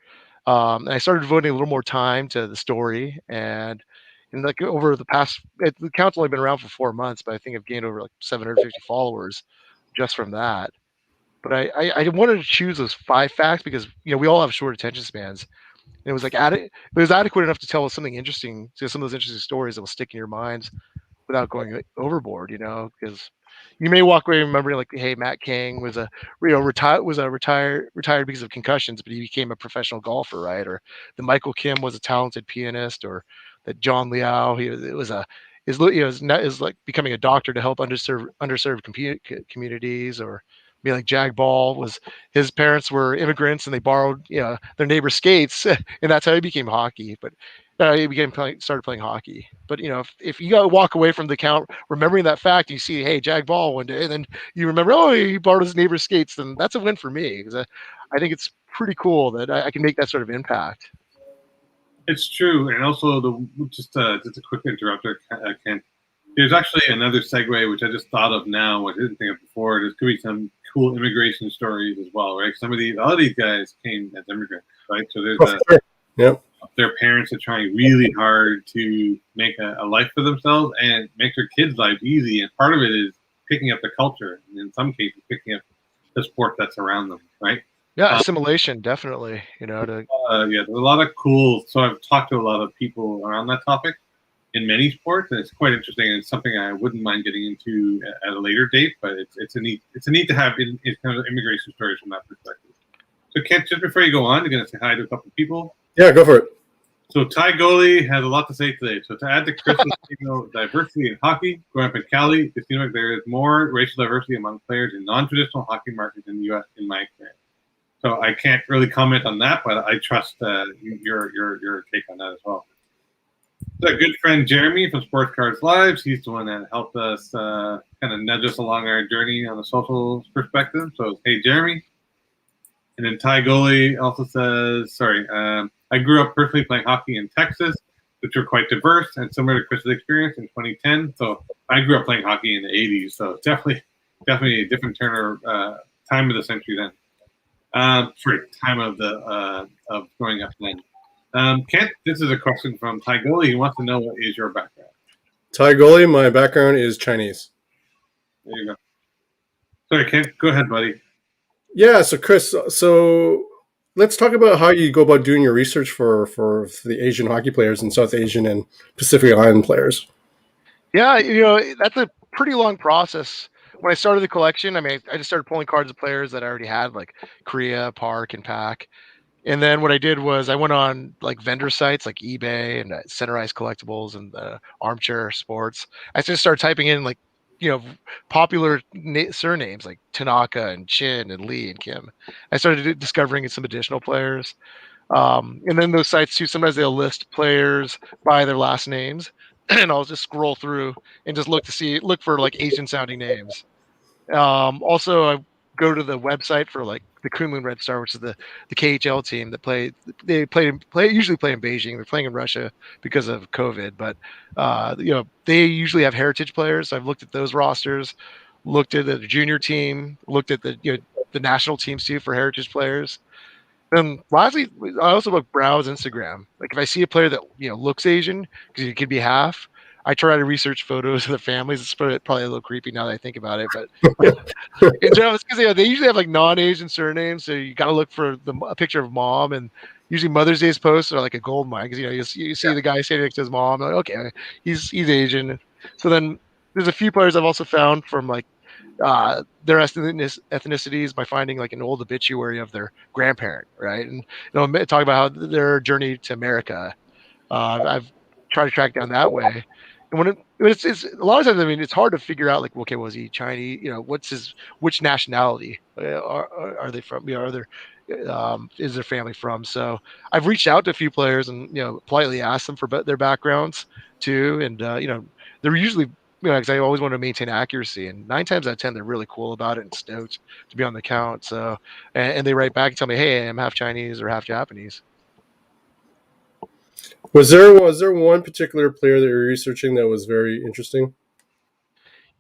And I started devoting a little more time to the story, and like over the the account's only been around for 4 months, but I think I've gained over like 750 followers just from that. But I wanted to choose those 5 facts because we all have short attention spans. And it was like it was adequate enough to tell us something interesting, to some of those interesting stories that will stick in your minds without going overboard, because you may walk away remembering like, hey, Matt King was retired because of concussions, but he became a professional golfer, right? Or that Michael Kim was a talented pianist, or that John Liao is like becoming a doctor to help underserved communities, or like Jag Ball was, his parents were immigrants and they borrowed their neighbor's skates, and that's how he became hockey. But started playing hockey. But if you got to walk away from the count remembering that fact, you see, hey, Jag Ball one day, and then you remember, oh, he borrowed his neighbor's skates, then that's a win for me, because I think it's pretty cool that I can make that sort of impact. It's true, and also just a quick interrupter, Ken. There's actually another segue which I just thought of now, which I didn't think of before. There could be some cool immigration stories as well, right? A lot of these guys came as immigrants, right? So there's Yep. Their parents are trying really hard to make a life for themselves and make their kids' life easy. And part of it is picking up the culture, and in some cases, picking up the sport that's around them, right? Yeah, assimilation, definitely. There's a lot of cool. So I've talked to a lot of people around that topic in many sports, and it's quite interesting. And it's something I wouldn't mind getting into at a later date. But it's a need to have in kind of immigration stories from that perspective. So, Kent, just before you go on, you're going to say hi to a couple of people. Yeah, go for it. So Ty Goalie has a lot to say today. So to add to Chris's diversity in hockey, growing up in Cali, it seems like there is more racial diversity among players in non-traditional hockey markets in the U.S. in my experience. So I can't really comment on that, but I trust your take on that as well. So a good friend Jeremy from Sports Cards Lives, he's the one that helped us kind of nudge us along our journey on the social perspective. So hey, Jeremy. And then Ty Goalie also says, I grew up personally playing hockey in Texas, which were quite diverse and similar to Chris's experience in 2010. So I grew up playing hockey in the 80s, so definitely a different time of the century then. Time of growing up then. Kent, this is a question from Ty Gully. He wants to know what is your background. Ty Gully, my background is Chinese. There you go. Sorry, Kent, go ahead, buddy. Yeah, so Chris, so let's talk about how you go about doing your research for the Asian hockey players and South Asian and Pacific Island players. Yeah, that's a pretty long process. When I started the collection, I mean, I just started pulling cards of players that I already had, like Korea, Park, and Pack. And then what I did was I went on like vendor sites like eBay and Center Ice Collectibles and Armchair Sports. I just started typing in like, popular surnames like Tanaka and Chin and Lee and Kim. I started discovering some additional players. And then those sites too, sometimes they'll list players by their last names. And I'll just scroll through and just look for like Asian sounding names. Also, I go to the website for like the Kunlun Red Star, which is the KHL team that usually play in Beijing. They're playing in Russia because of COVID, but they usually have heritage players. So I've looked at those rosters, looked at the junior team, looked at the national teams too for heritage players. And lastly, I also browse Instagram. Like if I see a player that looks Asian, because it could be half, I try to research photos of the families. It's probably a little creepy now that I think about it, but in general, it's because they usually have like non-Asian surnames, so you got to look for a picture of mom. And usually Mother's Day's posts are like a gold mine because you see the guy standing next to his mom. Like, okay, he's Asian. So then there's a few players I've also found from like their ethnicities by finding like an old obituary of their grandparent, right? And talk about how their journey to America. I've tried to track down that way. And when it's a lot of times, I mean, it's hard to figure out like, okay, was he Chinese? Which nationality are they from? Are there is their family from? So I've reached out to a few players and politely asked them for their backgrounds too, and they're usually because I always want to maintain accuracy, and 9 times out of 10 they're really cool about it and stoked to be on the count. So and they write back and tell me, hey, I'm half Chinese or half Japanese. Was there one particular player that you're researching that was very interesting?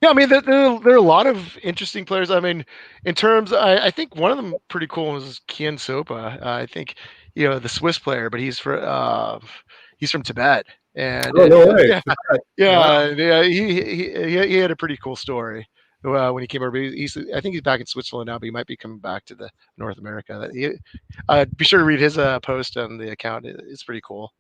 Yeah, I mean, there are a lot of interesting players. I mean, in terms, I think one of them pretty cool was Kian Sopa. I think, the Swiss player, but he's from Tibet, and, Oh, no way! yeah, Wow. yeah, he had a pretty cool story when he came over. I think he's back in Switzerland now, but he might be coming back to the North America. Be sure to read his post on the account. It's pretty cool.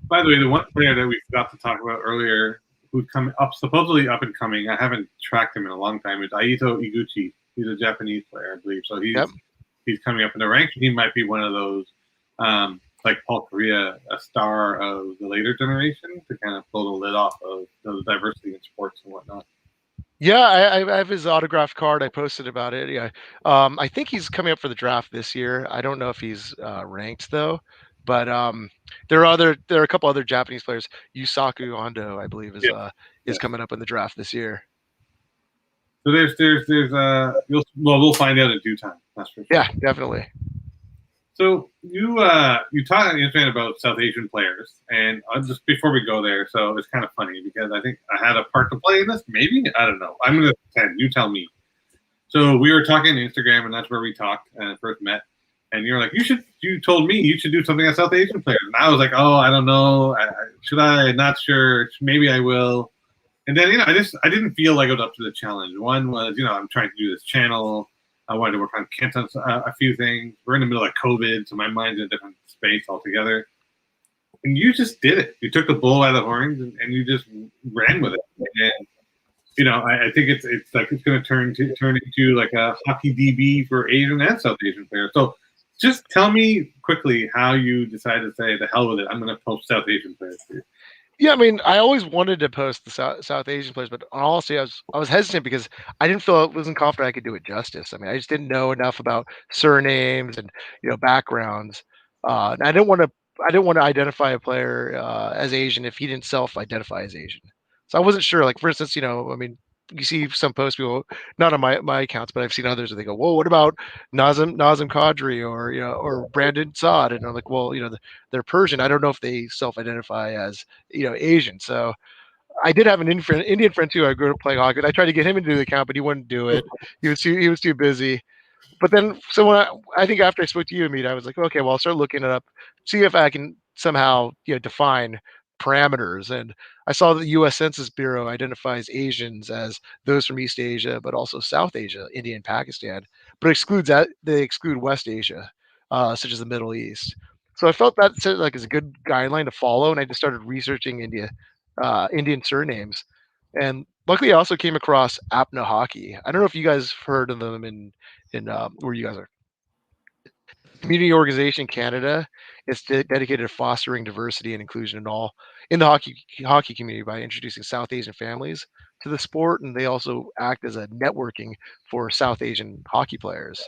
By the way, the one player that we forgot to talk about earlier, who's supposedly up and coming, I haven't tracked him in a long time, is Aito Iguchi. He's a Japanese player, I believe. So he's coming up in the ranks. He might be one of those, like Paul Correa, a star of the later generation to kind of blow the lid off of the diversity in sports and whatnot. Yeah, I have his autographed card. I posted about it. Yeah, I think he's coming up for the draft this year. I don't know if he's ranked though, but there are a couple other Japanese players. Yusaku Ando, I believe, is coming up in the draft this year. So we'll find out in due time. That's for sure. Yeah, definitely. So you talked on the internet about South Asian players, and just before we go there, so it's kind of funny because I think I had a part to play in this. Maybe, I don't know. I'm gonna pretend. You tell me. So we were talking on Instagram, and that's where we talked and first met. And you're like, you told me you should do something on South Asian players, and I was like, oh, I don't know. Should I? Not sure. Maybe I will. And then I didn't feel like I was up to the challenge. One was I'm trying to do this channel. I wanted to work on Kent on a few things. We're in the middle of COVID, so my mind's in a different space altogether. And you just did it. You took the bull by the horns and you just ran with it. And I think it's like it's going to turn into like a hockey DB for Asian and South Asian players. So just tell me quickly how you decided to say the hell with it. I'm going to post South Asian players for you. Yeah, I mean, I always wanted to post the South Asian players, but honestly, I was hesitant because I wasn't confident I could do it justice. I mean, I just didn't know enough about surnames and backgrounds. And I didn't want to identify a player as Asian if he didn't self-identify as Asian. So I wasn't sure. Like for instance, I mean, you see some post people, not on my accounts, but I've seen others where they go, "Whoa, what about Nazem Kadri or Brandon Saad?" And I'm like, "Well, they're Persian. I don't know if they self-identify as Asian." So I did have an Indian friend too. I grew up playing hockey. I tried to get him into the account, but he wouldn't do it. He was too busy. But then, so when I think after I spoke to you, Amit, I was like, okay, well, I'll start looking it up, see if I can somehow, define parameters. And I saw that the U.S. Census Bureau identifies Asians as those from East Asia, but also South Asia, India and Pakistan, but excludes that they exclude West Asia, such as the Middle East. So I felt that sounded like is a good guideline to follow, and I just started researching Indian surnames, and luckily I also came across Apna Hockey. I don't know if you guys heard of them in where you guys are. Community organization Canada is dedicated to fostering diversity and inclusion in the hockey community by introducing South Asian families to the sport, and they also act as a networking for South Asian hockey players.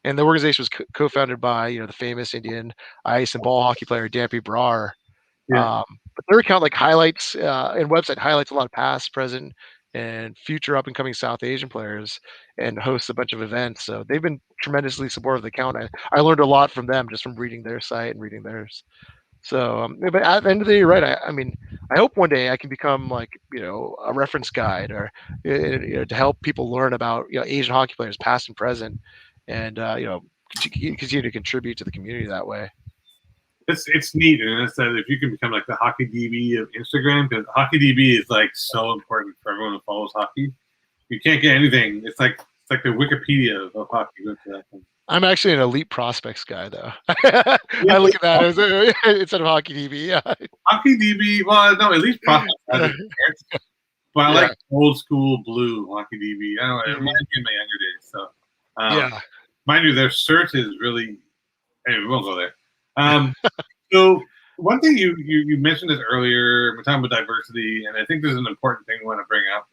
And the organization was co-founded by the famous Indian ice and ball hockey player Dampy Brar. Yeah. But their account highlights and website highlights a lot of past, present, and future up and coming South Asian players and hosts a bunch of events. So they've been tremendously supportive of the account. I learned a lot from them just from reading their site and reading theirs. So, but at the end of the day, you're right. I mean, I hope one day I can become a reference guide or to help people learn about Asian hockey players, past and present, and continue to contribute to the community that way. It's neat, and it's that if you can become like the hockey DB of Instagram, because hockey DB is like so important for everyone who follows hockey. You can't get anything. It's like the Wikipedia of hockey. I'm actually an elite prospects guy, though. I look at that as instead of hockey DB. Yeah. Hockey DB, well, no, at least prospects has it. But I like old school blue hockey DB. I don't know. It reminds me of my younger days. So, mind you, their search is really. Anyway, we won't go there. So one thing you mentioned this earlier, we're talking about diversity, and I think this is an important thing we want to bring up.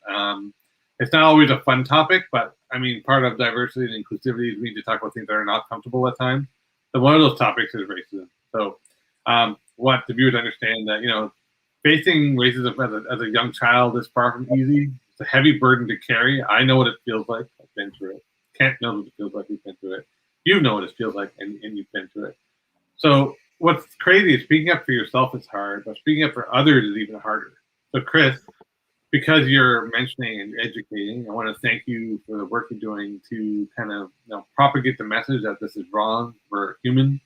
It's not always a fun topic, but I mean, part of diversity and inclusivity is we need to talk about things that are not comfortable at times. So one of those topics is racism. So want the viewers to understand that, facing racism as a young child is far from easy. It's a heavy burden to carry. I know what it feels like. I've been through it. Can't know what it feels like. You've been through it. You know what it feels like, and you've been through it. So what's crazy is speaking up for yourself is hard, but speaking up for others is even harder. So Chris, because you're mentioning and educating, I want to thank you for the work you're doing to kind of propagate the message that this is wrong. We're human.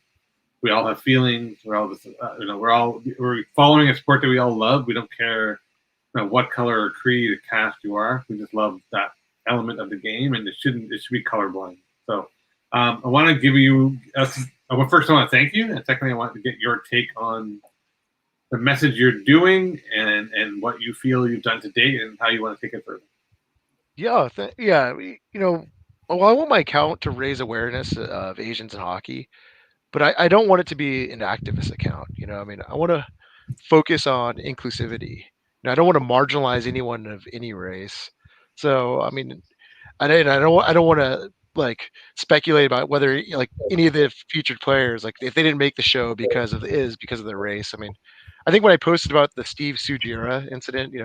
We all have feelings. We're all just, we're following a sport that we all love. We don't care what color or creed or caste you are. We just love that element of the game, and it should be colorblind. So I want to give you. First, I want to thank you, and secondly, I want to get your take on the message you're doing and what you feel you've done to date and how you want to take it further. Yeah, well, I want my account to raise awareness of Asians in hockey, but I don't want it to be an activist account. I mean, I want to focus on inclusivity. I don't want to marginalize anyone of any race. So, I mean, I don't want to speculate about whether any of the featured players if they didn't make the show because of their race. I mean, I think when I posted about the Steve Sugira incident,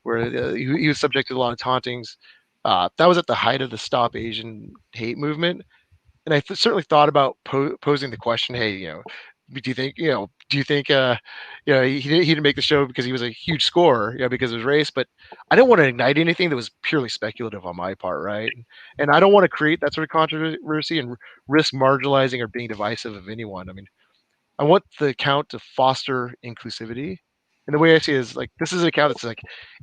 where he was subject to a lot of tauntings, that was at the height of the Stop Asian hate movement, and I certainly thought about posing the question, hey, do you think he didn't make the show because he was a huge scorer, because of his race, but I don't want to ignite anything that was purely speculative on my part, right? And I don't want to create that sort of controversy and risk marginalizing or being divisive of anyone. I mean, I want the account to foster inclusivity. And the way I see it is this is an account that's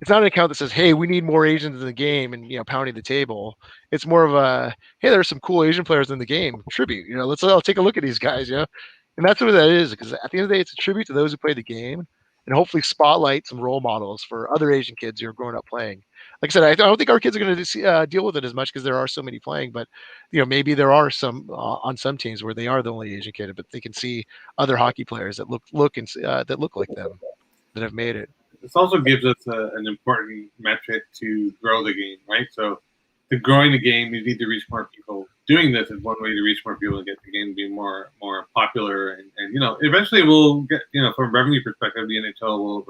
it's not an account that says, hey, we need more Asians in the game and pounding the table. It's more of a, hey, there's some cool Asian players in the game. Tribute. I'll take a look at these guys, And that's what that is, because at the end of the day, it's a tribute to those who play the game and hopefully spotlight some role models for other Asian kids who are growing up playing. Like I said, I don't think our kids are going to deal with it as much because there are so many playing, but maybe there are some on some teams where they are the only Asian kid, but they can see other hockey players that look like them that have made it. This also gives us an important metric to grow the game, right? So to growing the game, you need to reach more people. Doing this is one way to reach more people and get the game to be more popular, and eventually we'll get from a revenue perspective, the NHL will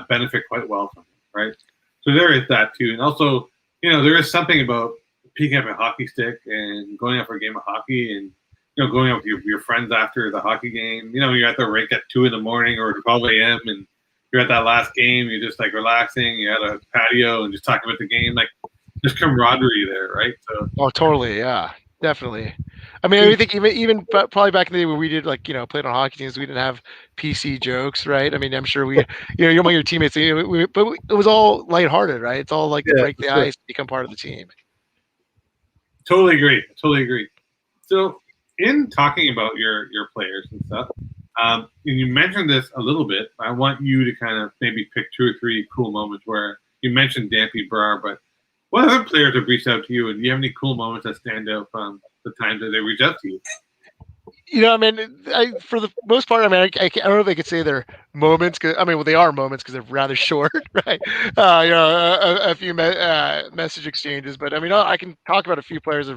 benefit quite well from it, right? So there is that too, and also there is something about picking up a hockey stick and going out for a game of hockey and going out with your friends after the hockey game. You're at the rink at 2 a.m. or 12 a.m. and you're at that last game. You're just relaxing. You're at a patio and just talking about the game. there's camaraderie there, right? So Oh, totally. Yeah, definitely. I mean, I think even probably back in the day when we did played on hockey teams, we didn't have PC jokes, right? I mean, I'm sure you're among your teammates, but it was all lighthearted, right? It's all like to Yeah, break for the sure. ice, become part of the team. totally agree. Totally agree. So in talking about your players and stuff, and you mentioned this a little bit. I want you to kind of maybe pick 2 or 3 cool moments where you mentioned Dampy Brar, but what other players have reached out to you, and do you have any cool moments that stand out from the times that they reached out to you? I mean, for the most part, I mean, I don't know if I could say they're moments. Cause, I mean, well, they are moments because they're rather short, right? A few message exchanges, but I mean, I can talk about a few players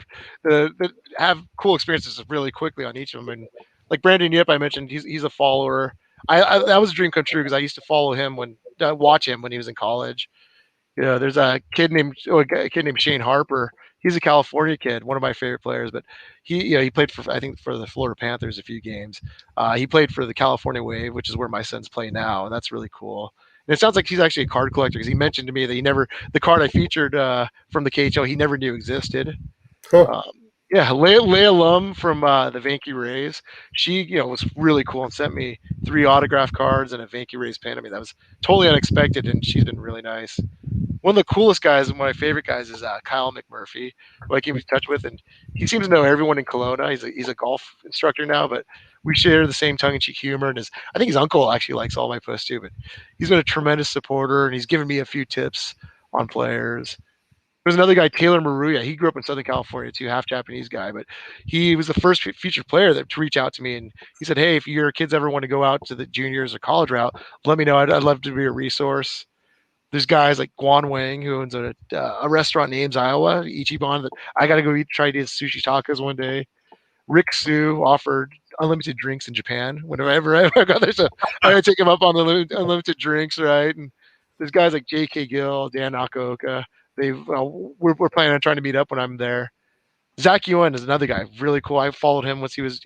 that have cool experiences really quickly on each of them. And like Brandon Yip, I mentioned, he's a follower. That was a dream come true because I used to follow him watch him when he was in college. There's a kid named Shane Harper. He's a California kid, one of my favorite players. But he played for I think for the Florida Panthers a few games. He played for the California Wave, which is where my sons play now, and that's really cool. And it sounds like he's actually a card collector because he mentioned to me that the card I featured from the KHL he never knew existed. Huh. Um, yeah, Leah Lum from the Vanky Rays. She, was really cool and sent me 3 autograph cards and a Vanky Rays pin. I mean, that was totally unexpected, and she's been really nice. One of the coolest guys and one of my favorite guys is Kyle Mcmurphy, who I keep in touch with, and he seems to know everyone in Kelowna. He's a golf instructor now, but we share the same tongue-in-cheek humor. And I think his uncle actually likes all my posts too. But he's been a tremendous supporter, and he's given me a few tips on players. There's another guy, Taylor Maruya. He grew up in Southern California too, half Japanese guy, but he was the first featured player to reach out to me, and he said, "Hey, if your kids ever want to go out to the juniors or college route, let me know. I'd love to be a resource." There's guys like Guan Wang who owns a restaurant in Ames, Iowa, Ichiban. That I got to go try to eat sushi tacos one day. Rick Sue offered unlimited drinks in Japan whenever I got there, so I gotta take him up on the unlimited drinks, right? And there's guys like J.K. Gill, Dan Nakaoka. We're planning on trying to meet up when I'm there. Zach Ewan is another guy, really cool. I followed him once he was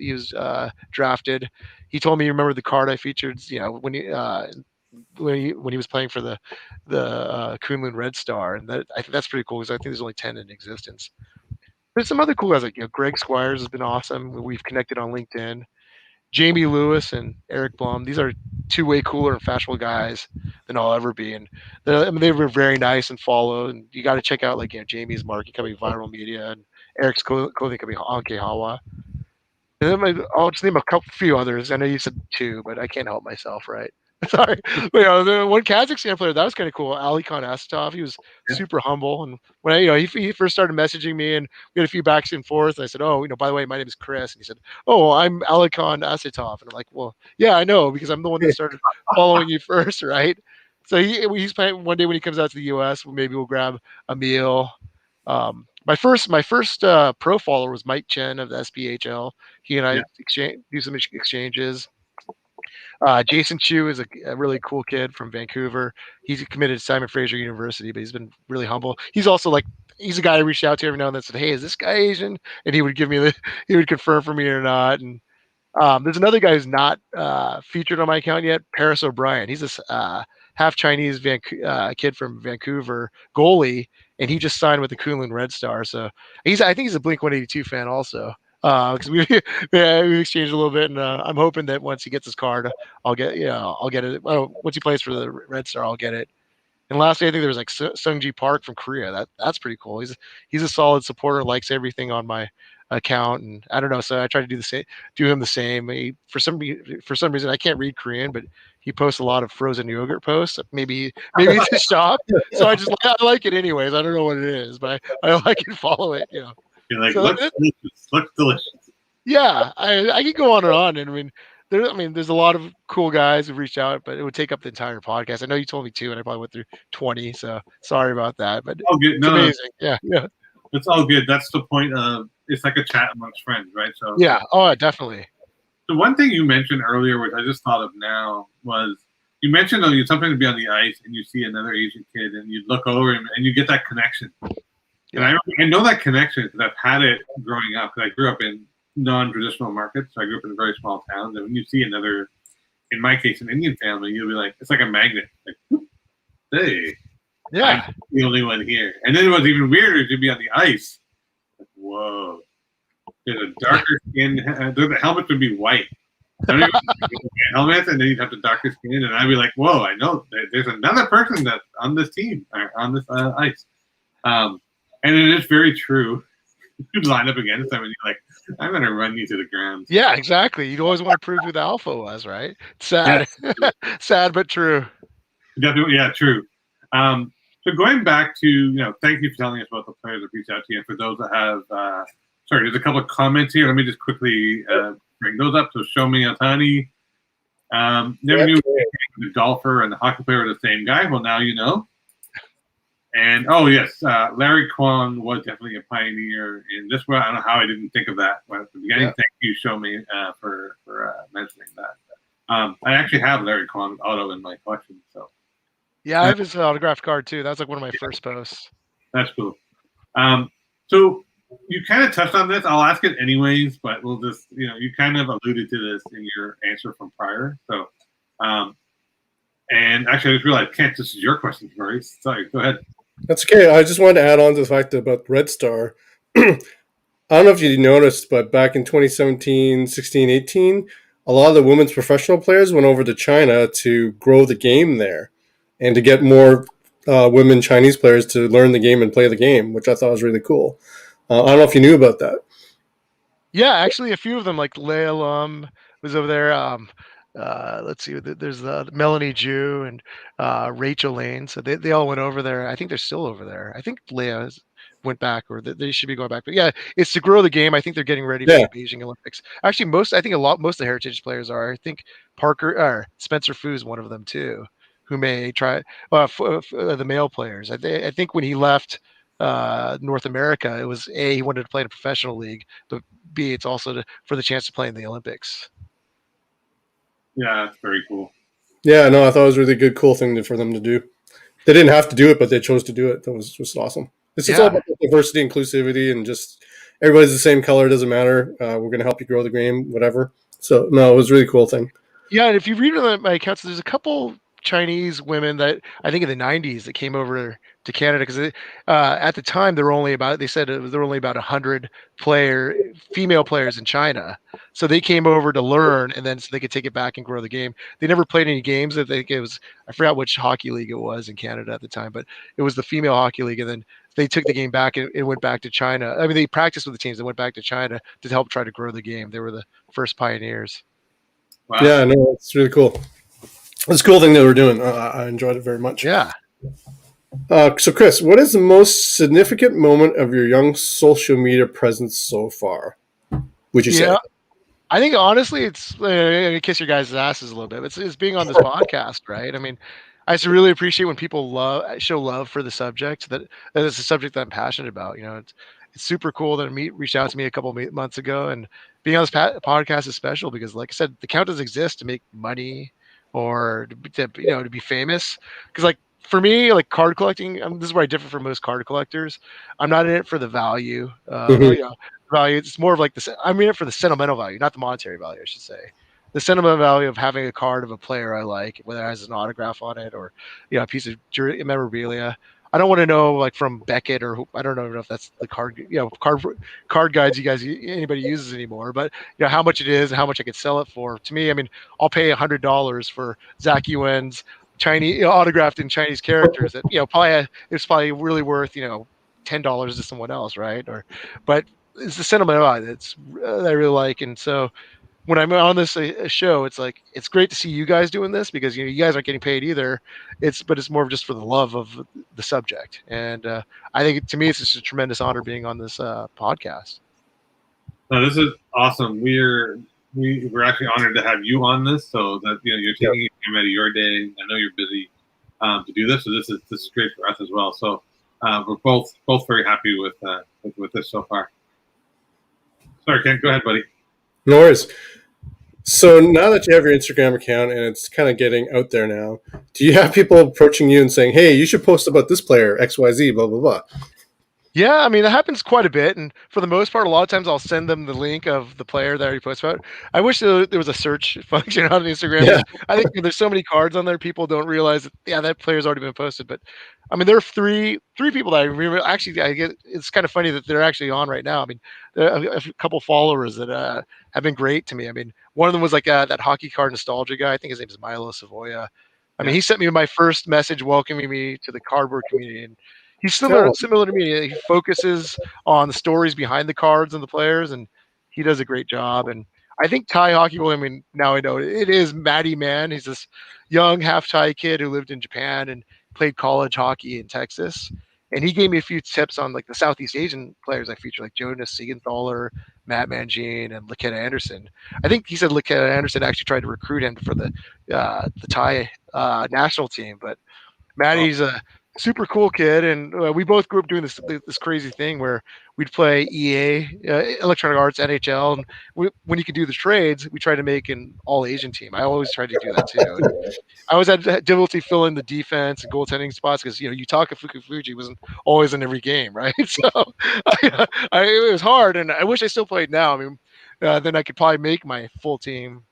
drafted. He told me, remember the card I featured, when he was playing for the Kunlun Red Star, and I think that's pretty cool because I think there's only 10 in existence. There's some other cool guys like Greg Squires has been awesome. We've connected on LinkedIn. Jamie Lewis and Eric Blum. These are 2 way cooler and fashionable guys than I'll ever be, and they were very nice and follow. And you got to check out Jamie's marketing company, Viral Media, and Eric's clothing company, Anke Hawa. And then I'll just name a few others. I know you said 2, but I can't help myself, right? Sorry. But, the one Kazakhstan player, that was kind of cool. Ali Khan Asatov, he was Yeah. super humble. And when he first started messaging me and we had a few backs and forth, and I said, "Oh, by the way, my name is Chris." And he said, "Oh, I'm Ali Khan Asatov." And I'm like, "Well, yeah, I know because I'm the one that started following you first, right?" So he's planning one day when he comes out to the US, maybe we'll grab a meal. My first pro follower was Mike Chen of the SPHL. He and I do some exchanges. Jason Chu is a really cool kid from Vancouver. He's committed to Simon Fraser University, but he's been really humble. He's also he's a guy I reached out to every now and then and said, "Hey, is this guy Asian?" And he would he would confirm for me or not. And there's another guy who's not featured on my account yet, Paris O'Brien. He's this half Chinese kid from Vancouver, goalie, and he just signed with the Kunlun Red Star. So I think he's a Blink 182 fan also. Because we exchanged a little bit, and I'm hoping that once he gets his card, I'll get it. Well, once he plays for the Red Star, I'll get it. And lastly, I think there was Sungji Park from Korea. That's pretty cool. He's a solid supporter, likes everything on my account, and I don't know. So I try to do him the same. For some reason, I can't read Korean, but he posts a lot of frozen yogurt posts. Maybe it's a shop, so I like it anyways. I don't know what it is, but I like it, follow it. You're like, So looks delicious. Looks delicious. yeah, I could go on and on, and there's a lot of cool guys who've reached out, but it would take up the entire podcast. I know you told me 2, and I probably went through 20, so sorry about that. But All good. it's amazing. Yeah. It's all good. That's the point of it's like a chat amongst friends, right? So Yeah. Oh, definitely. the one thing you mentioned earlier, which I just thought of now, was you mentioned you sometimes be on the ice and you see another Asian kid and you look over him and you get that connection. Yeah. And I know that connection because I've had it growing up. Because I grew up in non-traditional markets. So I grew up in very small towns. And when you see another, in my case, an Indian family, you'll be like, it's like a magnet. Like, hey. Yeah. I'm the only one here. And then what's even weirder to be on the ice. Like, whoa. There's a darker skin. The helmet would be white. I don't even helmet, and then you'd have the darker skin, and I'd be like, whoa, I know there's another person that's on this team, on this ice. And it is very true. You line up against them, and you're like, I'm going to run you to the ground. Yeah, exactly. You'd always want to prove who the alpha was, right? Sad. Yes. Sad, but true. Definitely, yeah, true. So going back to, thank you for telling us about the players that reached out to you. And for those that have, there's a couple of comments here. Let me just quickly bring those up. So Shomi Otani, never knew the golfer and the hockey player were the same guy. Well, now you know. And, oh, yes, Larry Kwong was definitely a pioneer in this one. I don't know how I didn't think of that at the beginning. Yeah. Thank you, Shomi, for mentioning that. I actually have Larry Kwong's auto in my collection, so. Yeah, I have his autographed card too. That was like one of my first posts. That's cool. So you kind of touched on this. I'll ask it anyways, but we'll just, you kind of alluded to this in your answer from prior. So, and actually, I just realized, Kent, this is your question, Maurice. Sorry, go ahead. That's okay. I just wanted to add on to the fact about Red Star. I don't know if you noticed, but back in 2017, 16, 18, a lot of the women's professional players went over to China to grow the game there and to get more women Chinese players to learn the game and play the game, which I thought was really cool. I don't know if you knew about that. Yeah, actually, a few of them, like Leia was over there. Let's see, there's Melanie Jew and Rachel Lane. So they all went over there. I think they're still over there. I think Leia went back, or they should be going back. But yeah, it's to grow the game. I think they're getting ready for the Beijing Olympics. Actually, most of the heritage players are. I think Spencer Fu is one of them too, who may try the male players. I think when he left North America, it was he wanted to play in a professional league, but B, it's also for the chance to play in the Olympics. Yeah, that's very cool. Yeah, no, I thought it was a really good, cool thing for them to do. They didn't have to do it, but they chose to do it. That was just awesome. It's all about diversity, inclusivity, and just everybody's the same color. It doesn't matter. We're going to help you grow the game, whatever. So, no, it was a really cool thing. Yeah, and if you read my accounts, there's a couple Chinese women that I think in the 90s that came over to Canada because at the time there were only about 100 female players in China, so they came over to learn and then so they could take it back and grow the game. They never played any games. I forgot which hockey league it was in Canada at the time, but it was the female hockey league, and then they took the game back and it went back to China. I mean, they practiced with the teams and went back to China to help try to grow the game. They were the first pioneers. Wow. Yeah, no, it's really cool. It's a cool thing that we're doing. I enjoyed it very much. Yeah. So, Chris, what is the most significant moment of your young social media presence so far? Would you say? I think honestly, it's kiss your guys' asses a little bit. It's being on this podcast, right? I mean, I just really appreciate when people show love for the subject that it's a subject that I'm passionate about. It's super cool that reached out to me a couple of months ago, and being on this podcast is special because, like I said, the account doesn't exist to make money or to be famous. Because like for me, like card collecting, this is where I differ from most card collectors. I'm not in it for the value. Value. It's more of like I'm in it for the sentimental value, not the monetary value, I should say. The sentimental value of having a card of a player I like, whether it has an autograph on it or a piece of memorabilia. I don't want to know like from Beckett or I don't know if that's the card guides anybody uses anymore, but how much it is and how much I could sell it for. To me, I mean, I'll pay $100 for Zach Yuen's Chinese autographed in Chinese characters that it's probably really worth $10 to someone else, right? But it's the sentimental value that I really like, and so when I'm on this show, it's like it's great to see you guys doing this because you guys aren't getting paid either. But it's more of just for the love of the subject, and I think to me it's just a tremendous honor being on this podcast. No, this is awesome. We're actually honored to have you on this, so that you're taking time out of your day. I know you're busy to do this, so this is great for us as well. So we're both very happy with this so far. Sorry, Ken, go ahead, buddy. No worries. So now that you have your Instagram account and it's kind of getting out there now, do you have people approaching you and saying, hey, you should post about this player, XYZ, blah, blah, blah? Yeah, I mean that happens quite a bit, and for the most part, a lot of times I'll send them the link of the player that I already posted about. I wish there was a search function on Instagram Yeah. because I think there's so many cards on there, people don't realize that yeah, that player's already been posted. But I mean, there are three people that I remember. Actually, I get it's kind of funny that they're actually on right now. I mean, there are a couple followers that have been great to me. I mean, one of them was like that hockey card nostalgia guy. I think his name is Milo Savoya. I mean, Yeah. he sent me my first message welcoming me to the cardboard community, and he's similar Oh, similar to me. He focuses on the stories behind the cards and the players, and he does a great job. And I think Thai hockey. Well, I mean, now I know it is Matty Man. He's this young half Thai kid who lived in Japan and played college hockey in Texas. And he gave me a few tips on like the Southeast Asian players I feature, like Jonas Siegenthaler, Matt Mangine, and Laketa Anderson. I think he said Laketa Anderson actually tried to recruit him for the Thai national team, but Oh, Maddie's a super cool kid, and we both grew up doing this crazy thing where we'd play EA, Electronic Arts, NHL, and when you could do the trades, we tried to make an all Asian team. I always tried to do that too. And I always had difficulty filling the defense and goaltending spots because Yutaka Fukufuji wasn't always in every game, right? So it was hard, and I wish I still played now. I mean, then I could probably make my full team.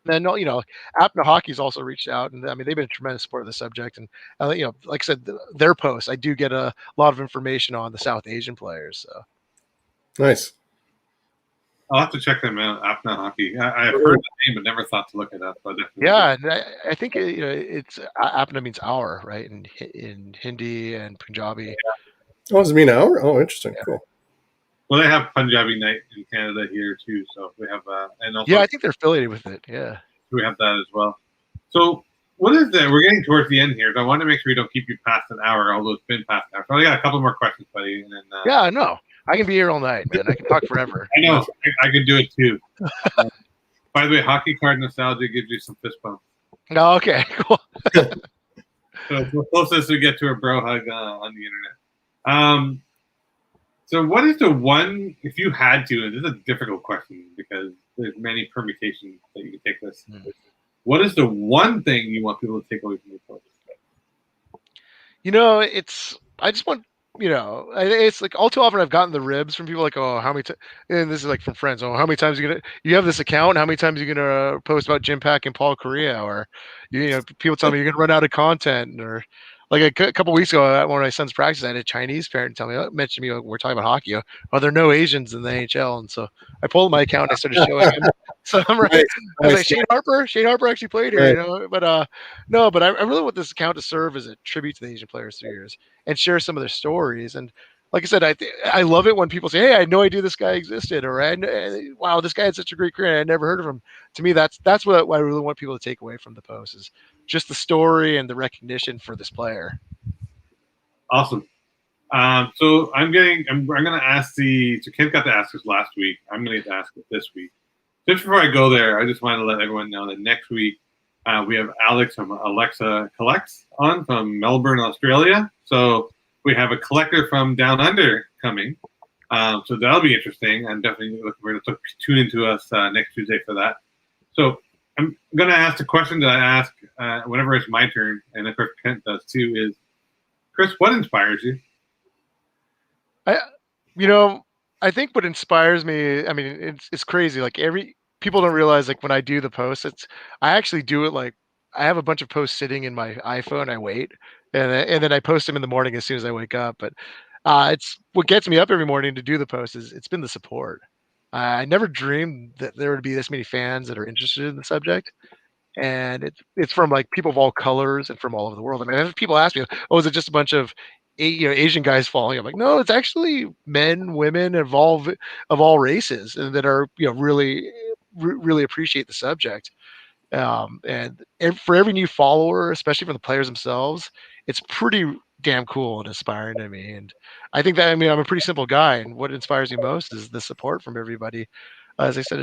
Then Apna Hockey's also reached out, and I mean they've been a tremendous support of the subject. And like I said, their posts I do get a lot of information on the South Asian players. So nice. I'll have to check them out. Apna Hockey. I've heard the name, but never thought to look it up. But definitely. yeah, and I think it's Apna means hour, right? In Hindi and Punjabi. Oh, does it mean hour? Oh, interesting. Yeah. Cool. Well, they have Punjabi night in Canada here too, so we have and also Yeah, I think they're affiliated with it. Yeah. we have that as well. So what is that? We're getting towards the end here, so I want to make sure we don't keep you past an hour, although it's been past an hour. So I got a couple more questions, buddy, and then Yeah, no, I can be here all night, man. I can talk forever. I know I can do it too. By the way, hockey card nostalgia gives you some fist bumps. No, okay, cool. So it's the closest we get to a bro hug on the internet. So what is the one, if you had to, and this is a difficult question because there's many permutations that you can take this. What is the one thing you want people to take away from your post? I just want, it's like all too often I've gotten the ribs from people like, oh, how many times, and this is like from friends, oh, how many times you have this account, how many times are you gonna post about Jim Pack and Paul Correa, or people tell me you're gonna run out of content, or like a couple weeks ago at one of my son's practice, I had a Chinese parent mention me, we're talking about hockey, oh, there are no Asians in the NHL, and so I pulled my account and I started showing him. So I'm right. I was like, Shane Harper actually played here, but no, but I really want this account to serve as a tribute to the Asian players through years and share some of their stories. And like I said, I love it when people say, "Hey, I had no idea this guy existed," or "Wow, this guy had such a great career. I never heard of him." To me, that's what I really want people to take away from the post is just the story and the recognition for this player. Awesome. So I'm going to ask so Kent got to ask us last week. I'm going to get to ask it this week. Just before I go there, I just want to let everyone know that next week we have Alex from Alexa Collects on from Melbourne, Australia. So we have a collector from Down Under coming. So that'll be interesting. I'm definitely looking forward to tune into us next Tuesday for that. So I'm going to ask the question that I ask whenever it's my turn, and of course Kent does too, is, Chris, what inspires you? I think what inspires me, I mean, it's crazy. Like people don't realize like when I do the posts, I actually do it like I have a bunch of posts sitting in my iPhone. I wait, and then I post them in the morning as soon as I wake up. But it's what gets me up every morning to do the post is it's been the support. I never dreamed that there would be this many fans that are interested in the subject, and it's from like people of all colors and from all over the world. I mean, people ask me, "Oh, is it just a bunch of Asian guys following?" I'm like, no, it's actually men, women of all races, and that are really appreciate the subject. And for every new follower, especially from the players themselves, it's pretty damn cool and inspiring to me. And I think that I'm a pretty simple guy, and what inspires me most is the support from everybody. As I said,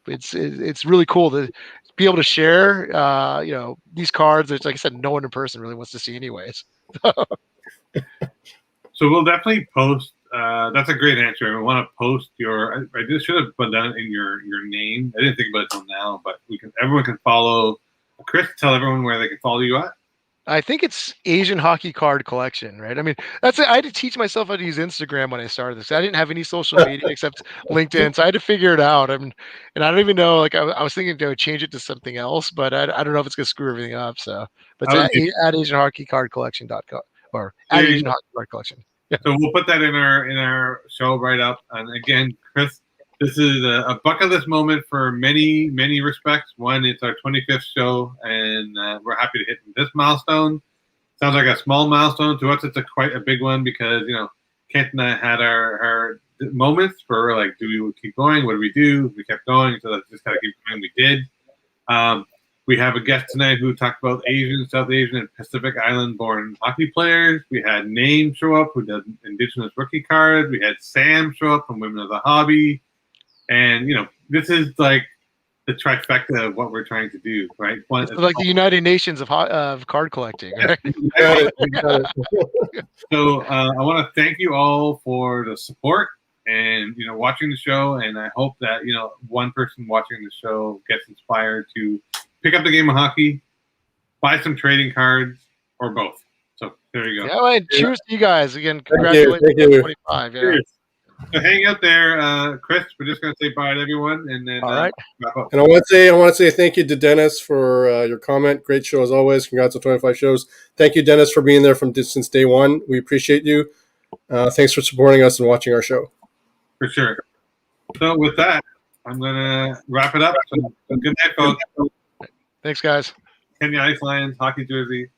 it's really cool to be able to share these cards, which like I said, no one in person really wants to see anyways. So we'll definitely post. That's a great answer. I want to post your. I just should have put that in your name. I didn't think about it till now, but everyone can follow Chris. Tell everyone where they can follow you at. I think it's Asian hockey card collection, right? I mean, that's it. I had to teach myself how to use Instagram when I started this. I didn't have any social media except LinkedIn, so I had to figure it out. And I don't even know. Like I was thinking to change it to something else, but I don't know if it's gonna screw everything up. So, but I it's was at Asian Hockey Card Collection.com or at There you Asian go. Hockey Card Collection. Yeah. So we'll put that in our show right up. And again, Chris, this is a bucket list moment for many respects. One, it's our 25th show, and we're happy to hit this milestone. Sounds like a small milestone to us. It's quite a big one because Kent and I had our moments for like, do we keep going? What do we do? We kept going, so let's just gotta keep going. We did. We have a guest tonight who talked about Asian, South Asian, and Pacific Island-born hockey players. We had Name show up, who does Indigenous rookie cards. We had Sam show up from Women of the Hobby, and this is like the trifecta of what we're trying to do, right? It's like the United Nations of card collecting, right? So I want to thank you all for the support and watching the show, and I hope that one person watching the show gets inspired to pick up the game of hockey, buy some trading cards, or both. So there you go. Yeah, well, cheers to you guys again. Congratulations on 25. Yeah. So hang out there, Chris. We're just gonna say bye to everyone, and then all right. wrap up. And I want to say thank you to Dennis for your comment. Great show as always. Congrats on 25 shows. Thank you, Dennis, for being there since day one. We appreciate you. Thanks for supporting us and watching our show. For sure. So with that, I'm gonna wrap it up. So good night, folks. Thanks, guys. Kenya Ice Lions hockey jersey.